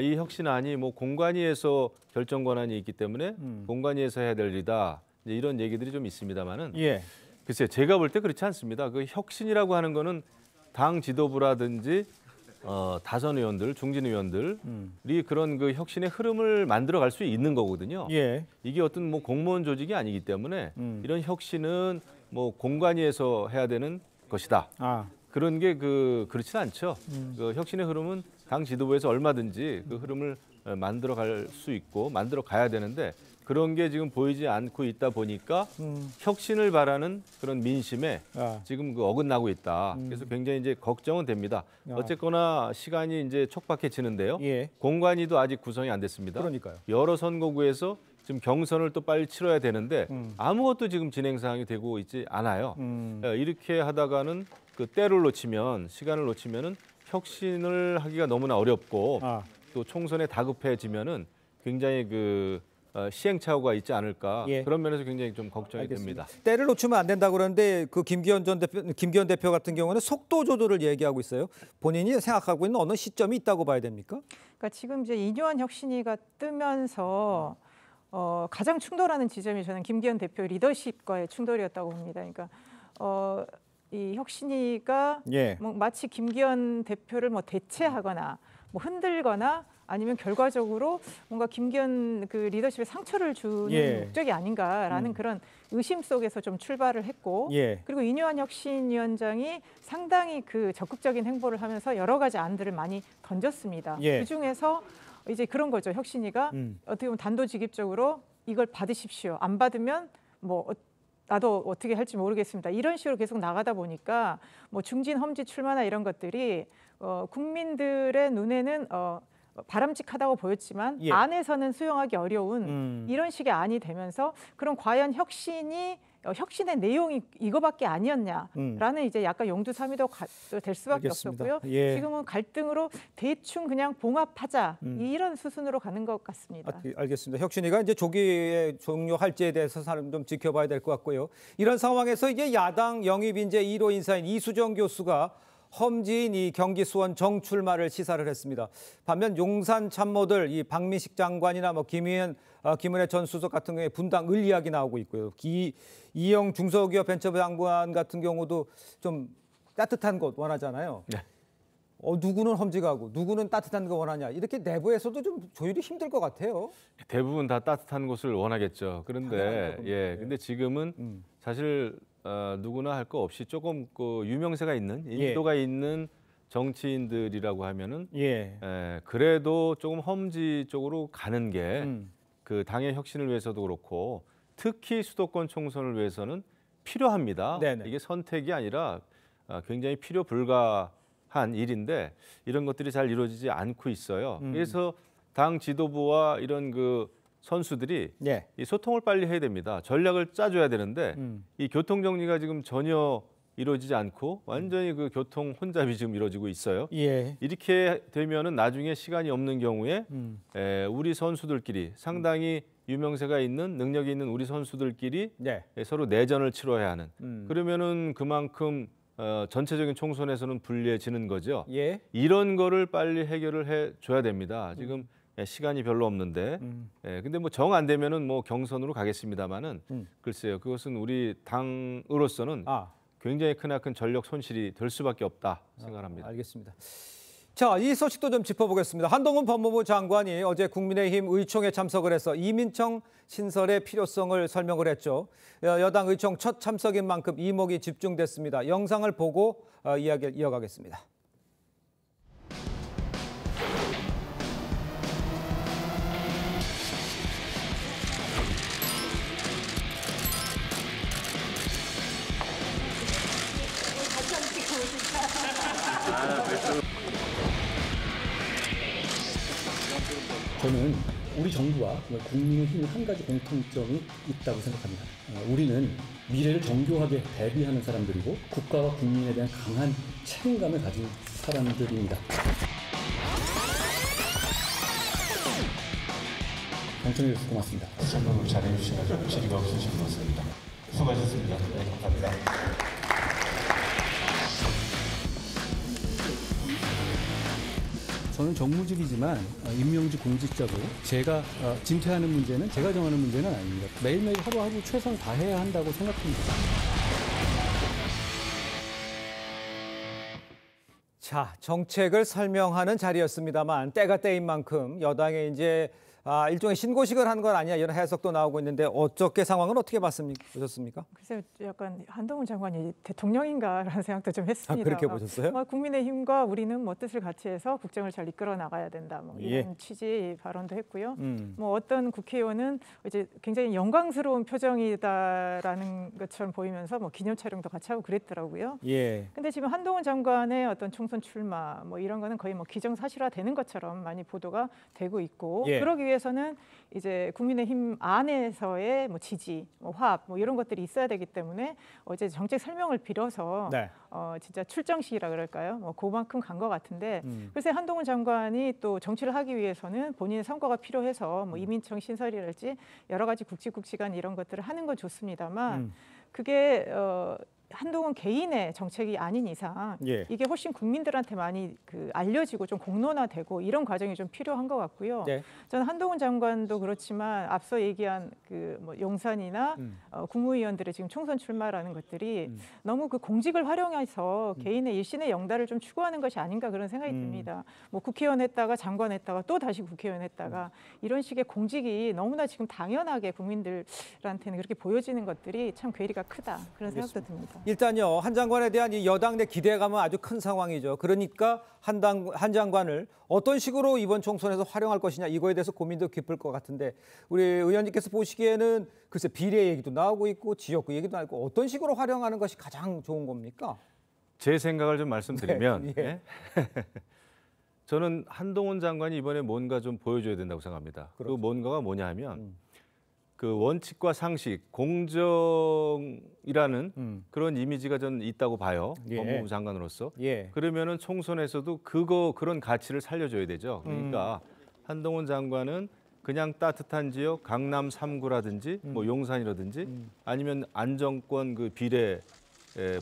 이 혁신안이 뭐 공관위에서 결정 권한이 있기 때문에 공관위에서 해야 될 일이다. 이제 이런 얘기들이 좀 있습니다만은 글쎄요, 제가 볼 때 그렇지 않습니다. 그 혁신이라고 하는 거는 당 지도부라든지 다선 의원들, 중진 의원들이 그런 그 혁신의 흐름을 만들어갈 수 있는 거거든요. 이게 어떤 뭐 공무원 조직이 아니기 때문에 이런 혁신은 뭐 공관위에서 해야 되는 것이다. 그런 게 그렇지는 않죠. 그 혁신의 흐름은 당 지도부에서 얼마든지 그 흐름을 만들어갈 수 있고 만들어 가야 되는데 그런 게 지금 보이지 않고 있다 보니까 혁신을 바라는 그런 민심에 지금 그 어긋나고 있다. 그래서 굉장히 이제 걱정은 됩니다. 어쨌거나 시간이 이제 촉박해지는데요. 공관위도 아직 구성이 안 됐습니다. 그러니까요. 여러 선거구에서 지금 경선을 또 빨리 치러야 되는데 아무것도 지금 진행 사항이 되고 있지 않아요. 이렇게 하다가는 그 때를 놓치면 시간을 놓치면은 혁신을 하기가 너무나 어렵고 또 총선에 다급해지면은 굉장히 그 시행착오가 있지 않을까 그런 면에서 굉장히 좀 걱정이 됩니다. 때를 놓치면 안 된다고 그러는데 그 김기현 대표 같은 경우는 속도 조절을 얘기하고 있어요. 본인이 생각하고 있는 어느 시점이 있다고 봐야 됩니까? 그러니까 지금 이제 이뇨한 혁신위가 뜨면서 가장 충돌하는 지점이 저는 김기현 대표 리더십과의 충돌이었다고 봅니다. 그러니까 이 혁신위가 뭐 마치 김기현 대표를 뭐 대체하거나 뭐 흔들거나 아니면 결과적으로 뭔가 김기현 그 리더십에 상처를 주는 목적이 아닌가라는 그런 의심 속에서 좀 출발을 했고 그리고 이뇨한 혁신위원장이 상당히 그 적극적인 행보를 하면서 여러 가지 안들을 많이 던졌습니다. 그중에서 이제 그런 거죠. 혁신위가 어떻게 보면 단도직입적으로 이걸 받으십시오. 안 받으면 뭐 나도 어떻게 할지 모르겠습니다. 이런 식으로 계속 나가다 보니까 뭐 중진 험지 출마나 이런 것들이 국민들의 눈에는 바람직하다고 보였지만 안에서는 수용하기 어려운 이런 식의 안이 되면서 그럼 과연 혁신의 내용이 이거밖에 아니었냐라는 이제 약간 용두사미도 될 수밖에 없었고요. 지금은 갈등으로 대충 그냥 봉합하자 이런 수순으로 가는 것 같습니다. 알겠습니다. 혁신위가 이제 조기에 종료할지에 대해서 사람 좀 지켜봐야 될 것 같고요. 이런 상황에서 이제 야당 영입인재 1호 인사인 이수정 교수가 험지인 이 경기 수원 정출마를 시사를 했습니다. 반면 용산 참모들 이 박민식 장관이나 뭐 김은혜 전 수석 같은 경우에 분당 을리학이 나오고 있고요. 이영 중소기업 벤처부 장관 같은 경우도 좀 따뜻한 곳 원하잖아요. 누구는 험지 가고 누구는 따뜻한 거 원하냐. 이렇게 내부에서도 좀 조율이 힘들 것 같아요. 대부분 다 따뜻한 곳을 원하겠죠. 그런데 근데 지금은 사실 누구나 할 거 없이 조금 그 유명세가 있는 인도가 있는 정치인들이라고 하면은 그래도 조금 험지 쪽으로 가는 게 그 당의 혁신을 위해서도 그렇고 특히 수도권 총선을 위해서는 필요합니다. 이게 선택이 아니라 굉장히 필요 불가한 일인데 이런 것들이 잘 이루어지지 않고 있어요. 그래서 당 지도부와 이런 그 선수들이 이 소통을 빨리 해야 됩니다. 전략을 짜줘야 되는데 이 교통 정리가 지금 전혀 이루어지지 않고 완전히 그 교통 혼잡이 지금 이루어지고 있어요. 이렇게 되면은 나중에 시간이 없는 경우에 우리 선수들끼리 상당히 유명세가 있는 능력이 있는 우리 선수들끼리 서로 내전을 치러야 하는 그러면은 그만큼 전체적인 총선에서는 불리해지는 거죠. 이런 거를 빨리 해결을 해줘야 됩니다. 지금 시간이 별로 없는데, 근데 뭐 정 안 되면은 뭐 경선으로 가겠습니다만은 글쎄요, 그것은 우리 당으로서는 굉장히 크나큰 전력 손실이 될 수밖에 없다 생각합니다. 알겠습니다. 자, 이 소식도 좀 짚어보겠습니다. 한동훈 법무부 장관이 어제 국민의힘 의총에 참석을 해서 이민청 신설의 필요성을 설명을 했죠. 여당 의총 첫 참석인 만큼 이목이 집중됐습니다. 영상을 보고 이야기를 이어가겠습니다. 저는 우리 정부와 국민의힘 한 가지 공통점이 있다고 생각합니다. 우리는 미래를 정교하게 대비하는 사람들이고 국가와 국민에 대한 강한 책임감을 가진 사람들입니다. 당첨해 주셔서 고맙습니다. 설명을 잘해 주셔서 질의가 없으신 것 같습니다. 수고하셨습니다. 네, 감사합니다. 저는 정무직이지만 임명직 공직자고 제가 진퇴하는 문제는 제가 정하는 문제는 아닙니다. 매일매일 하루하루 최선을 다해야 한다고 생각합니다. 자, 정책을 설명하는 자리였습니다만 때가 때인 만큼 여당의 이제 일종의 신고식을 한 건 아니냐 이런 해석도 나오고 있는데 어떻게 상황은 어떻게 보셨습니까? 글쎄요, 약간 한동훈 장관이 대통령인가라는 생각도 좀 했습니다. 그렇게 보셨어요? 국민의힘과 우리는 뭐 뜻을 같이 해서 국정을 잘 이끌어 나가야 된다. 뭐 이런 취지 발언도 했고요. 뭐 어떤 국회의원은 이제 굉장히 영광스러운 표정이다라는 것처럼 보이면서 뭐 기념 촬영도 같이 하고 그랬더라고요. 근데 지금 한동훈 장관의 어떤 총선 출마 뭐 이런 거는 거의 뭐 기정사실화 되는 것처럼 많이 보도가 되고 있고 그러기 위해서는 이제 국민의힘 안에서의 뭐 지지, 뭐 화합 뭐 이런 것들이 있어야 되기 때문에 어제 정책 설명을 빌어서 진짜 출정식이라 그럴까요? 뭐 그만큼 간 것 같은데 글쎄 한동훈 장관이 또 정치를 하기 위해서는 본인의 성과가 필요해서 뭐 이민청 신설이랄지 여러 가지 굵직굵직한 이런 것들을 하는 건 좋습니다만 그게 한동훈 개인의 정책이 아닌 이상 이게 훨씬 국민들한테 많이 알려지고 좀 공론화되고 이런 과정이 좀 필요한 것 같고요. 저는 한동훈 장관도 그렇지만 앞서 얘기한 뭐 용산이나 국무위원들의 지금 총선 출마라는 것들이 너무 그 공직을 활용해서 개인의 일신의 영달을 좀 추구하는 것이 아닌가 그런 생각이 듭니다. 뭐 국회의원 했다가 장관 했다가 또 다시 국회의원 했다가 이런 식의 공직이 너무나 지금 당연하게 국민들한테는 그렇게 보여지는 것들이 참 괴리가 크다 그런 생각도 듭니다. 일단요, 한 장관에 대한 이 여당 내 기대감은 아주 큰 상황이죠. 그러니까 한 장관을 어떤 식으로 이번 총선에서 활용할 것이냐 이거에 대해서 고민도 깊을 것 같은데 우리 의원님께서 보시기에는 글쎄 비례 얘기도 나오고 있고 지역구 얘기도 나오고 어떤 식으로 활용하는 것이 가장 좋은 겁니까? 제 생각을 좀 말씀드리면 저는 한동훈 장관이 이번에 뭔가 좀 보여줘야 된다고 생각합니다. 그 뭔가가 뭐냐 하면 그 원칙과 상식, 공정이라는 그런 이미지가 전 있다고 봐요. 법무부 장관으로서. 그러면은 총선에서도 그런 가치를 살려줘야 되죠. 그러니까 한동훈 장관은 그냥 따뜻한 지역, 강남 3구라든지 뭐 용산이라든지 아니면 안정권 그 비례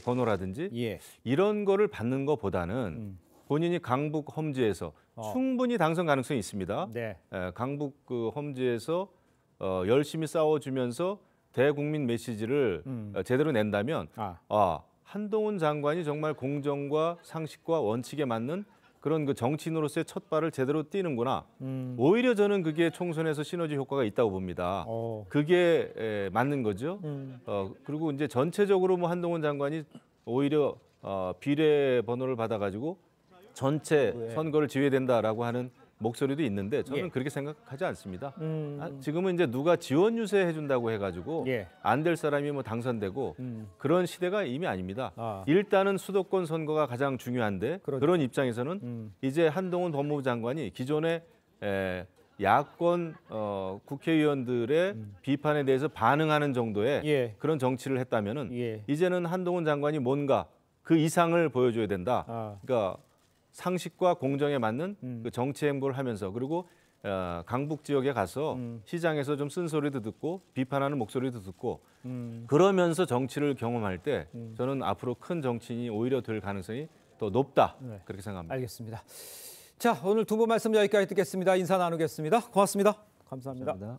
번호라든지 이런 거를 받는 것보다는 본인이 강북 험지에서 충분히 당선 가능성이 있습니다. 강북 그 험지에서 열심히 싸워주면서 대국민 메시지를 제대로 낸다면 한동훈 장관이 정말 공정과 상식과 원칙에 맞는 그런 그 정치인으로서의 첫 발을 제대로 띄는구나. 오히려 저는 그게 총선에서 시너지 효과가 있다고 봅니다. 그게 맞는 거죠. 그리고 이제 전체적으로 뭐 한동훈 장관이 오히려 비례 번호를 받아가지고 전체 선거를 지휘된다라고 하는 목소리도 있는데 저는 그렇게 생각하지 않습니다. 지금은 이제 누가 지원 유세해 준다고 해가지고 안 될 사람이 뭐 당선되고 그런 시대가 이미 아닙니다. 일단은 수도권 선거가 가장 중요한데 그런 입장에서는 이제 한동훈 법무부 장관이 기존에 야권 국회의원들의 비판에 대해서 반응하는 정도의 그런 정치를 했다면은 이제는 한동훈 장관이 뭔가 그 이상을 보여줘야 된다. 그러니까 상식과 공정에 맞는 그 정치 행보를 하면서 그리고 강북 지역에 가서 시장에서 좀 쓴소리도 듣고 비판하는 목소리도 듣고 그러면서 정치를 경험할 때 저는 앞으로 큰 정치인이 오히려 될 가능성이 더 높다 그렇게 생각합니다. 알겠습니다. 자, 오늘 두 분 말씀 여기까지 듣겠습니다. 인사 나누겠습니다. 고맙습니다. 감사합니다.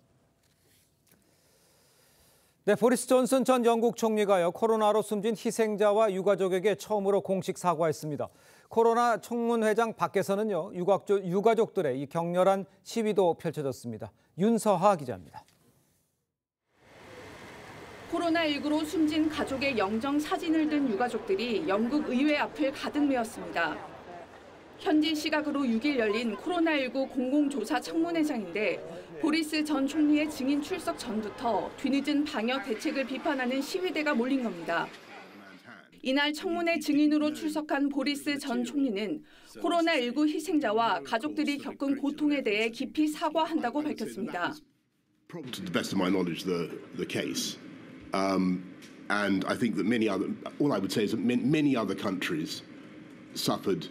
네, 보리스 존슨 전 영국 총리가요, 코로나로 숨진 희생자와 유가족에게 처음으로 공식 사과했습니다. 코로나 청문회장 밖에서는요, 유가족들의 이 격렬한 시위도 펼쳐졌습니다. 윤서하 기자입니다. 코로나19로 숨진 가족의 영정 사진을 든 유가족들이 영국 의회 앞을 가득 메웠습니다. 현지 시각으로 6일 열린 코로나19 공공조사 청문회장인데 보리스 전 총리의 증인 출석 전부터 뒤늦은 방역 대책을 비판하는 시위대가 몰린 겁니다. 이날 청문회 증인으로 출석한 보리스 전 총리는 코로나19 희생자와 가족들이 겪은 고통에 대해 깊이 사과한다고 밝혔습니다. To the best of my knowledge, the case, and I think that all I would say is that many other countries suffered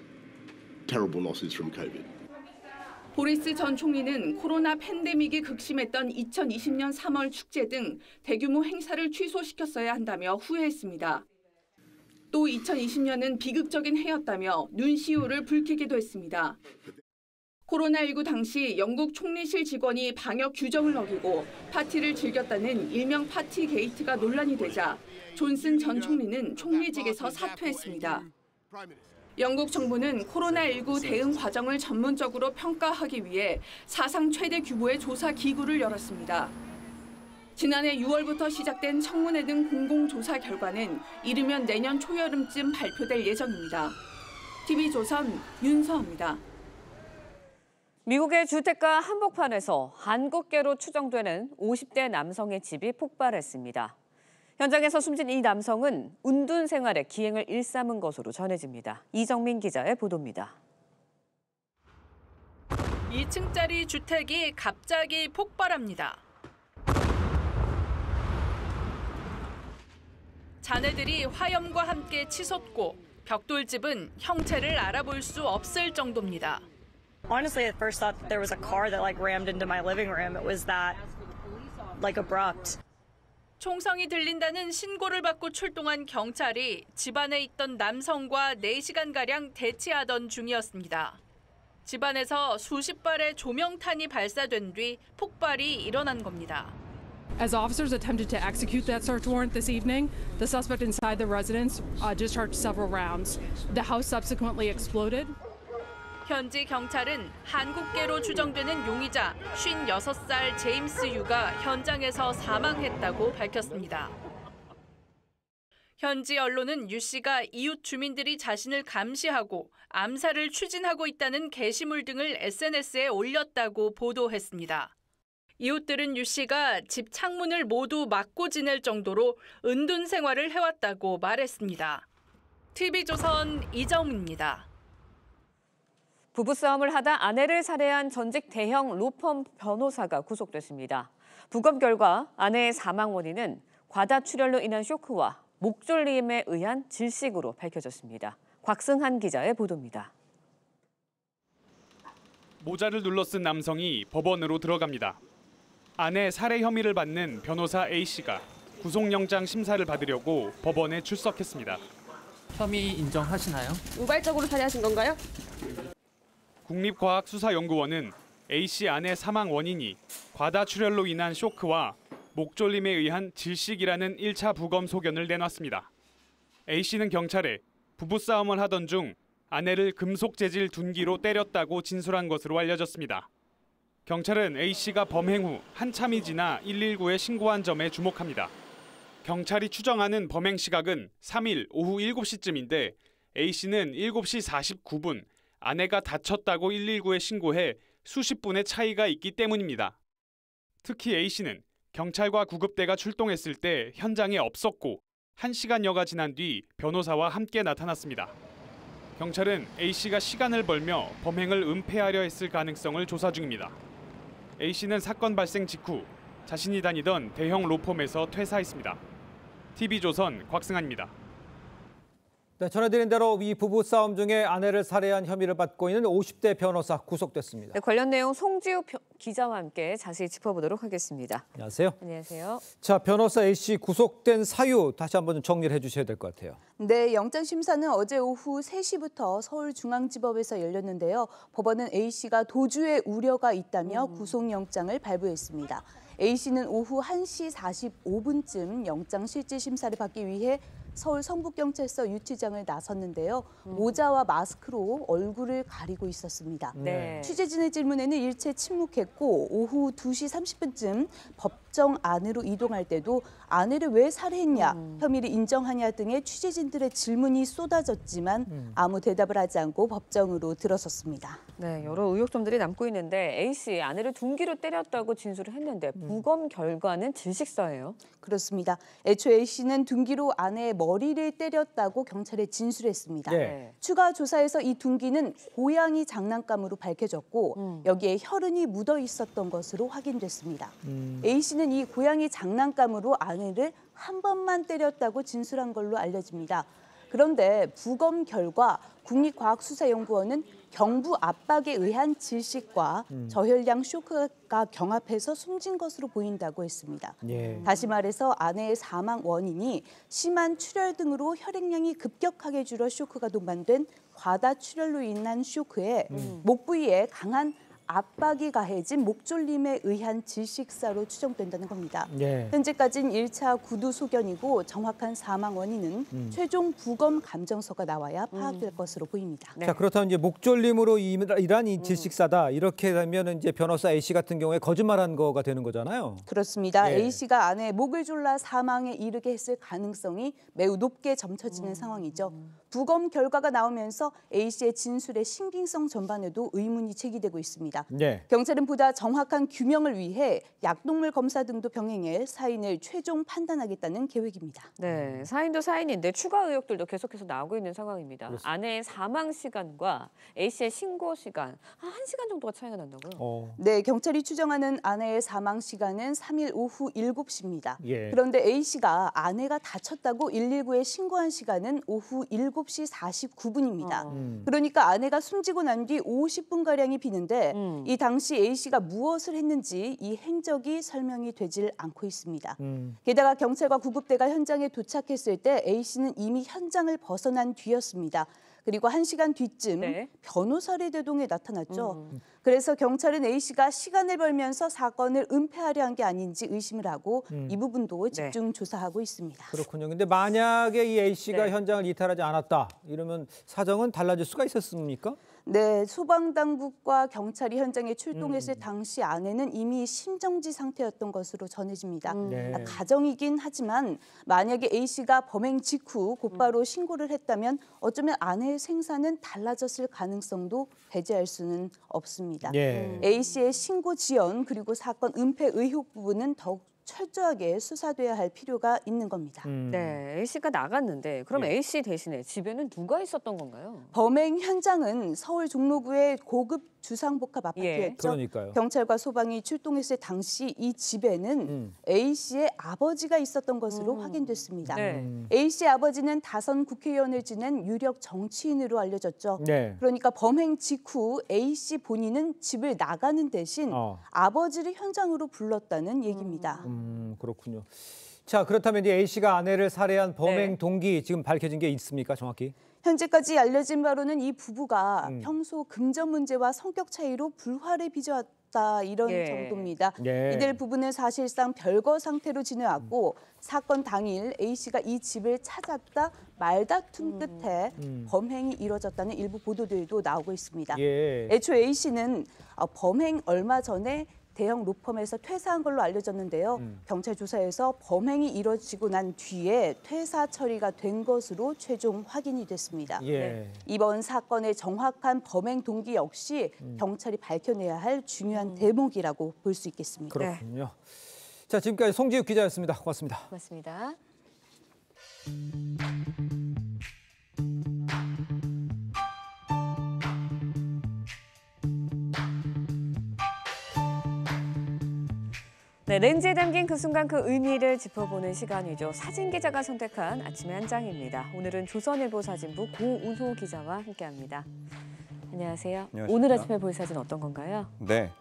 terrible losses from COVID. 보리스 전 총리는 코로나 팬데믹이 극심했던 2020년 3월 축제 등 대규모 행사를 취소시켰어야 한다며 후회했습니다. 또 2020년은 비극적인 해였다며 눈시울을 붉히기도 했습니다. 코로나19 당시 영국 총리실 직원이 방역 규정을 어기고 파티를 즐겼다는 일명 파티 게이트가 논란이 되자 존슨 전 총리는 총리직에서 사퇴했습니다. 영국 정부는 코로나19 대응 과정을 전문적으로 평가하기 위해 사상 최대 규모의 조사 기구를 열었습니다. 지난해 6월부터 시작된 청문회 등 공공조사 결과는 이르면 내년 초여름쯤 발표될 예정입니다. TV조선 윤서입니다. 미국의 주택가 한복판에서 한국계로 추정되는 50대 남성의 집이 폭발했습니다. 현장에서 숨진 이 남성은 운둔 생활에 기행을 일삼은 것으로 전해집니다. 이정민 기자의 보도입니다. 2층짜리 주택이 갑자기 폭발합니다. 잔해들이 화염과 함께 치솟고 벽돌집은 형체를 알아볼 수 없을 정도입니다. Honestly, at first thought there was a car that rammed into my living room. It was that abrupt. 총성이 들린다는 신고를 받고 출동한 경찰이 집안에 있던 남성과 4시간가량 대치하던 중이었습니다. 집안에서 수십 발의 조명탄이 발사된 뒤 폭발이 일어난 겁니다. As officers attempted to execute that search warrant this evening, the suspect inside the residence discharged several rounds. The house subsequently exploded. 현지 경찰은 한국계로 추정되는 용의자 56살 제임스 유가 현장에서 사망했다고 밝혔습니다. 현지 언론은 유 씨가 이웃 주민들이 자신을 감시하고 암살을 추진하고 있다는 게시물 등을 SNS에 올렸다고 보도했습니다. 이웃들은 유 씨가 집 창문을 모두 막고 지낼 정도로 은둔 생활을 해왔다고 말했습니다. TV조선 이정입니다. 부부싸움을 하다 아내를 살해한 전직 대형 로펌 변호사가 구속됐습니다. 부검 결과 아내의 사망 원인은 과다출혈로 인한 쇼크와 목졸림에 의한 질식으로 밝혀졌습니다. 곽승한 기자의 보도입니다. 모자를 눌러 쓴 남성이 법원으로 들어갑니다. 아내 살해 혐의를 받는 변호사 A씨가 구속영장 심사를 받으려고 법원에 출석했습니다. 혐의 인정하시나요? 우발적으로 살해하신 건가요? 국립과학수사연구원은 A씨 아내 사망 원인이 과다출혈로 인한 쇼크와 목졸림에 의한 질식이라는 1차 부검 소견을 내놨습니다. A씨는 경찰에 부부싸움을 하던 중 아내를 금속 재질 둔기로 때렸다고 진술한 것으로 알려졌습니다. 경찰은 A씨가 범행 후 한참이 지나 119에 신고한 점에 주목합니다. 경찰이 추정하는 범행 시각은 3일 오후 7시쯤인데 A씨는 7시 49분 아내가 다쳤다고 119에 신고해 수십 분의 차이가 있기 때문입니다. 특히 A씨는 경찰과 구급대가 출동했을 때 현장에 없었고 1시간여가 지난 뒤 변호사와 함께 나타났습니다. 경찰은 A씨가 시간을 벌며 범행을 은폐하려 했을 가능성을 조사 중입니다. A씨는 사건 발생 직후 자신이 다니던 대형 로펌에서 퇴사했습니다. TV조선 곽승한입니다. 네, 전해드린 대로 이 부부싸움 중에 아내를 살해한 혐의를 받고 있는 50대 변호사 구속됐습니다. 네, 관련 내용 송지우 기자와 함께 자세히 짚어보도록 하겠습니다. 안녕하세요. 안녕하세요. 자, 변호사 A씨 구속된 사유 다시 한번 정리를 해주셔야 될 것 같아요. 네, 영장 심사는 어제 오후 3시부터 서울중앙지법에서 열렸는데요. 법원은 A씨가 도주의 우려가 있다며 구속영장을 발부했습니다. A씨는 오후 1시 45분쯤 영장 실질 심사를 받기 위해 서울 성북경찰서 유치장을 나섰는데요. 모자와 마스크로 얼굴을 가리고 있었습니다. 네. 취재진의 질문에는 일체 침묵했고 오후 2시 30분쯤 법정 안으로 이동할 때도 아내를 왜 살해했냐, 혐의를 인정하냐 등의 취재진들의 질문이 쏟아졌지만 아무 대답을 하지 않고 법정으로 들어섰습니다. 네, 여러 의혹점들이 남고 있는데 A씨 아내를 둔기로 때렸다고 진술을 했는데 부검 결과는 질식사예요? 그렇습니다. 애초 A씨는 둔기로 아내의 머리를 때렸다고 경찰에 진술했습니다. 네. 추가 조사에서 이 둔기는 고양이 장난감으로 밝혀졌고 여기에 혈흔이 묻어 있었던 것으로 확인됐습니다. A씨는 이 고양이 장난감으로 아내를 한 번만 때렸다고 진술한 걸로 알려집니다. 그런데 부검 결과 국립과학수사연구원은 경부 압박에 의한 질식과 저혈량 쇼크가 경합해서 숨진 것으로 보인다고 했습니다. 예. 다시 말해서 아내의 사망 원인이 심한 출혈 등으로 혈액량이 급격하게 줄어 쇼크가 동반된 과다출혈로 인한 쇼크에 목 부위에 강한 압박이 가해진 목졸림에 의한 질식사로 추정된다는 겁니다. 예. 현재까지는 1차 구두 소견이고 정확한 사망 원인은 최종 부검 감정서가 나와야 파악될 것으로 보입니다. 자, 그렇다면 이제 목졸림으로 일한 이 질식사다. 이렇게 되면 이제 변호사 A 씨 같은 경우에 거짓말한 거가 되는 거잖아요. 그렇습니다. 예. A 씨가 아내의 목을 졸라 사망에 이르게 했을 가능성이 매우 높게 점쳐지는 상황이죠. 부검 결과가 나오면서 A 씨의 진술의 신빙성 전반에도 의문이 제기되고 있습니다. 예. 경찰은 보다 정확한 규명을 위해 약동물 검사 등도 병행해 사인을 최종 판단하겠다는 계획입니다. 네, 사인도 사인인데 추가 의혹들도 계속해서 나오고 있는 상황입니다. 그렇습니다. 아내의 사망 시간과 A 씨의 신고 시간 한 1시간 정도가 차이가 난다고요? 네, 경찰이 추정하는 아내의 사망 시간은 3일 오후 7시입니다. 예. 그런데 A 씨가 아내가 다쳤다고 119에 신고한 시간은 오후 7시 49분입니다. 그러니까 아내가 숨지고 난 뒤 50분가량이 비는데 이 당시 A 씨가 무엇을 했는지 이 행적이 설명이 되질 않고 있습니다. 게다가 경찰과 구급대가 현장에 도착했을 때 A 씨는 이미 현장을 벗어난 뒤였습니다. 그리고 1시간 뒤쯤 변호사를 대동에 나타났죠. 그래서 경찰은 A 씨가 시간을 벌면서 사건을 은폐하려 한 게 아닌지 의심을 하고 이 부분도 집중 조사하고 있습니다. 그렇군요. 근데 만약에 이 A 씨가 현장을 이탈하지 않았다. 이러면 사정은 달라질 수가 있었습니까? 네, 소방당국과 경찰이 현장에 출동했을 당시 아내는 이미 심정지 상태였던 것으로 전해집니다. 가정이긴 하지만 만약에 A 씨가 범행 직후 곧바로 신고를 했다면 어쩌면 아내의 생사는 달라졌을 가능성도 배제할 수는 없습니다. 예. A 씨의 신고 지연 그리고 사건 은폐 의혹 부분은 더욱 철저하게 수사돼야 할 필요가 있는 겁니다. 네, A 씨가 나갔는데 그럼 A 씨 대신에 집에는 누가 있었던 건가요? 범행 현장은 서울 종로구의 고급 주상복합 아파트였죠. 그러니까요. 경찰과 소방이 출동했을 당시 이 집에는 A 씨의 아버지가 있었던 것으로 확인됐습니다. A 씨의 아버지는 다선 국회의원을 지낸 유력 정치인으로 알려졌죠. 그러니까 범행 직후 A 씨 본인은 집을 나가는 대신 아버지를 현장으로 불렀다는 얘기입니다. 그렇군요. 자, 그렇다면 이제 A 씨가 아내를 살해한 범행 동기 지금 밝혀진 게 있습니까, 정확히? 현재까지 알려진 바로는 이 부부가 평소 금전 문제와 성격 차이로 불화를 빚어왔다 이런 정도입니다. 이들 부부는 사실상 별거 상태로 지내왔고 사건 당일 A 씨가 이 집을 찾았다 말다툼 끝에 범행이 이뤄졌다는 일부 보도들도 나오고 있습니다. 애초에 A 씨는 범행 얼마 전에 대형 로펌에서 퇴사한 걸로 알려졌는데요. 경찰 조사에서 범행이 이뤄지고 난 뒤에 퇴사 처리가 된 것으로 최종 확인이 됐습니다. 이번 사건의 정확한 범행 동기 역시 경찰이 밝혀내야 할 중요한 대목이라고 볼 수 있겠습니다. 그렇군요. 자, 지금까지 송지욱 기자였습니다. 고맙습니다. 고맙습니다. 네, 렌즈에 담긴 그 순간 그 의미를 짚어보는 시간이죠. 사진 기자가 선택한 아침의 한 장입니다. 오늘은 조선일보 사진부 고운호 기자와 함께합니다. 안녕하세요. 안녕하십니까. 오늘 아침에 볼 사진 어떤 건가요? 네,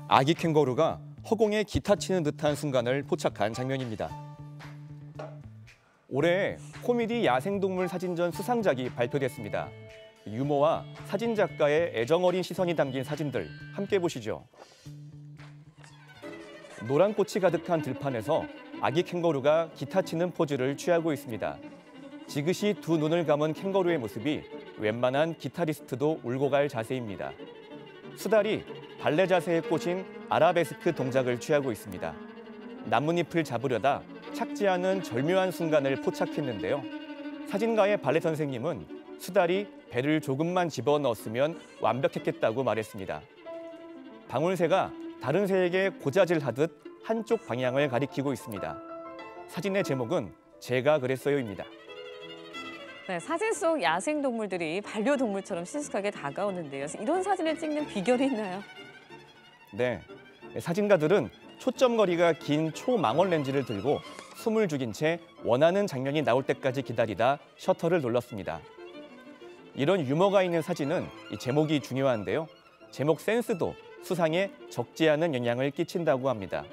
아기 캥거루가 허공에 기타 치는 듯한 순간을 포착한 장면입니다. 올해 코미디 야생동물 사진전 수상작이 발표됐습니다. 유머와 사진 작가의 애정어린 시선이 담긴 사진들 함께 보시죠. 노란 꽃이 가득한 들판에서 아기 캥거루가 기타 치는 포즈를 취하고 있습니다. 지그시 두 눈을 감은 캥거루의 모습이 웬만한 기타리스트도 울고 갈 자세입니다. 수달이 발레 자세에 꽂힌 아라베스크 동작을 취하고 있습니다. 나뭇잎을 잡으려다 착지하는 절묘한 순간을 포착했는데요. 사진가의 발레 선생님은 수달이 배를 조금만 집어넣었으면 완벽했겠다고 말했습니다. 방울새가 다른 새에게 고자질하듯 한쪽 방향을 가리키고 있습니다. 사진의 제목은 제가 그랬어요입니다. 네, 사진 속 야생동물들이 반려동물처럼 친숙하게 다가오는데요. 이런 사진을 찍는 비결이 있나요? 네, 사진가들은 초점거리가 긴 초망원 렌즈를 들고 숨을 죽인 채 원하는 장면이 나올 때까지 기다리다 셔터를 눌렀습니다. 이런 유머가 있는 사진은 이 제목이 중요한데요. 제목 센스도 수상에 적지 않은 영향을 끼친다고 합니다.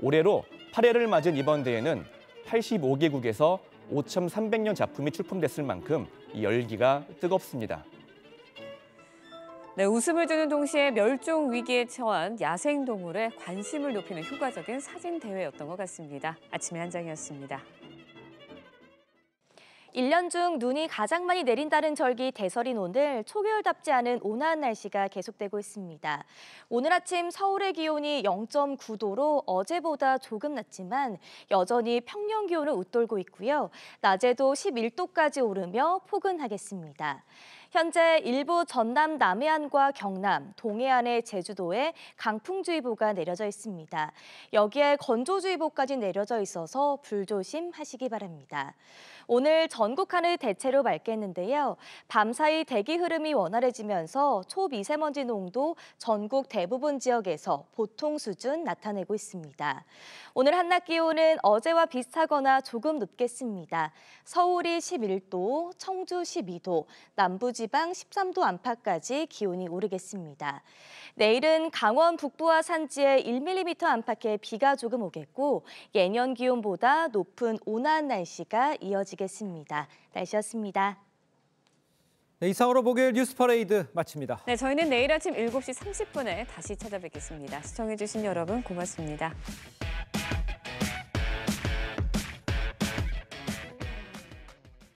올해로 8회를 맞은 이번 대회는 85개국에서 5,300여 작품이 출품됐을 만큼 이 열기가 뜨겁습니다. 네, 웃음을 주는 동시에 멸종 위기에 처한 야생동물에 관심을 높이는 효과적인 사진 대회였던 것 같습니다. 아침의 한 장이었습니다. 1년 중 눈이 가장 많이 내린다는 절기 대설인 오늘 초겨울답지 않은 온화한 날씨가 계속되고 있습니다. 오늘 아침 서울의 기온이 0.9도로 어제보다 조금 낮지만 여전히 평년 기온을 웃돌고 있고요. 낮에도 11도까지 오르며 포근하겠습니다. 현재 일부 전남 남해안과 경남, 동해안의 제주도에 강풍주의보가 내려져 있습니다. 여기에 건조주의보까지 내려져 있어서 불조심하시기 바랍니다. 오늘 전국 하늘 대체로 맑겠는데요. 밤사이 대기 흐름이 원활해지면서 초미세먼지 농도 전국 대부분 지역에서 보통 수준 나타내고 있습니다. 오늘 한낮 기온은 어제와 비슷하거나 조금 높겠습니다. 서울이 11도, 청주 12도, 남부지방 13도 안팎까지 기온이 오르겠습니다. 내일은 강원 북부와 산지에 1mm 안팎의 비가 조금 오겠고 예년 기온보다 높은 온화한 날씨가 이어지겠습니다. 날씨였습니다. 네, 이상으로 목요일 뉴스 퍼레이드 마칩니다. 네, 저희는 내일 아침 7시 30분에 다시 찾아뵙겠습니다. 시청해주신 여러분 고맙습니다.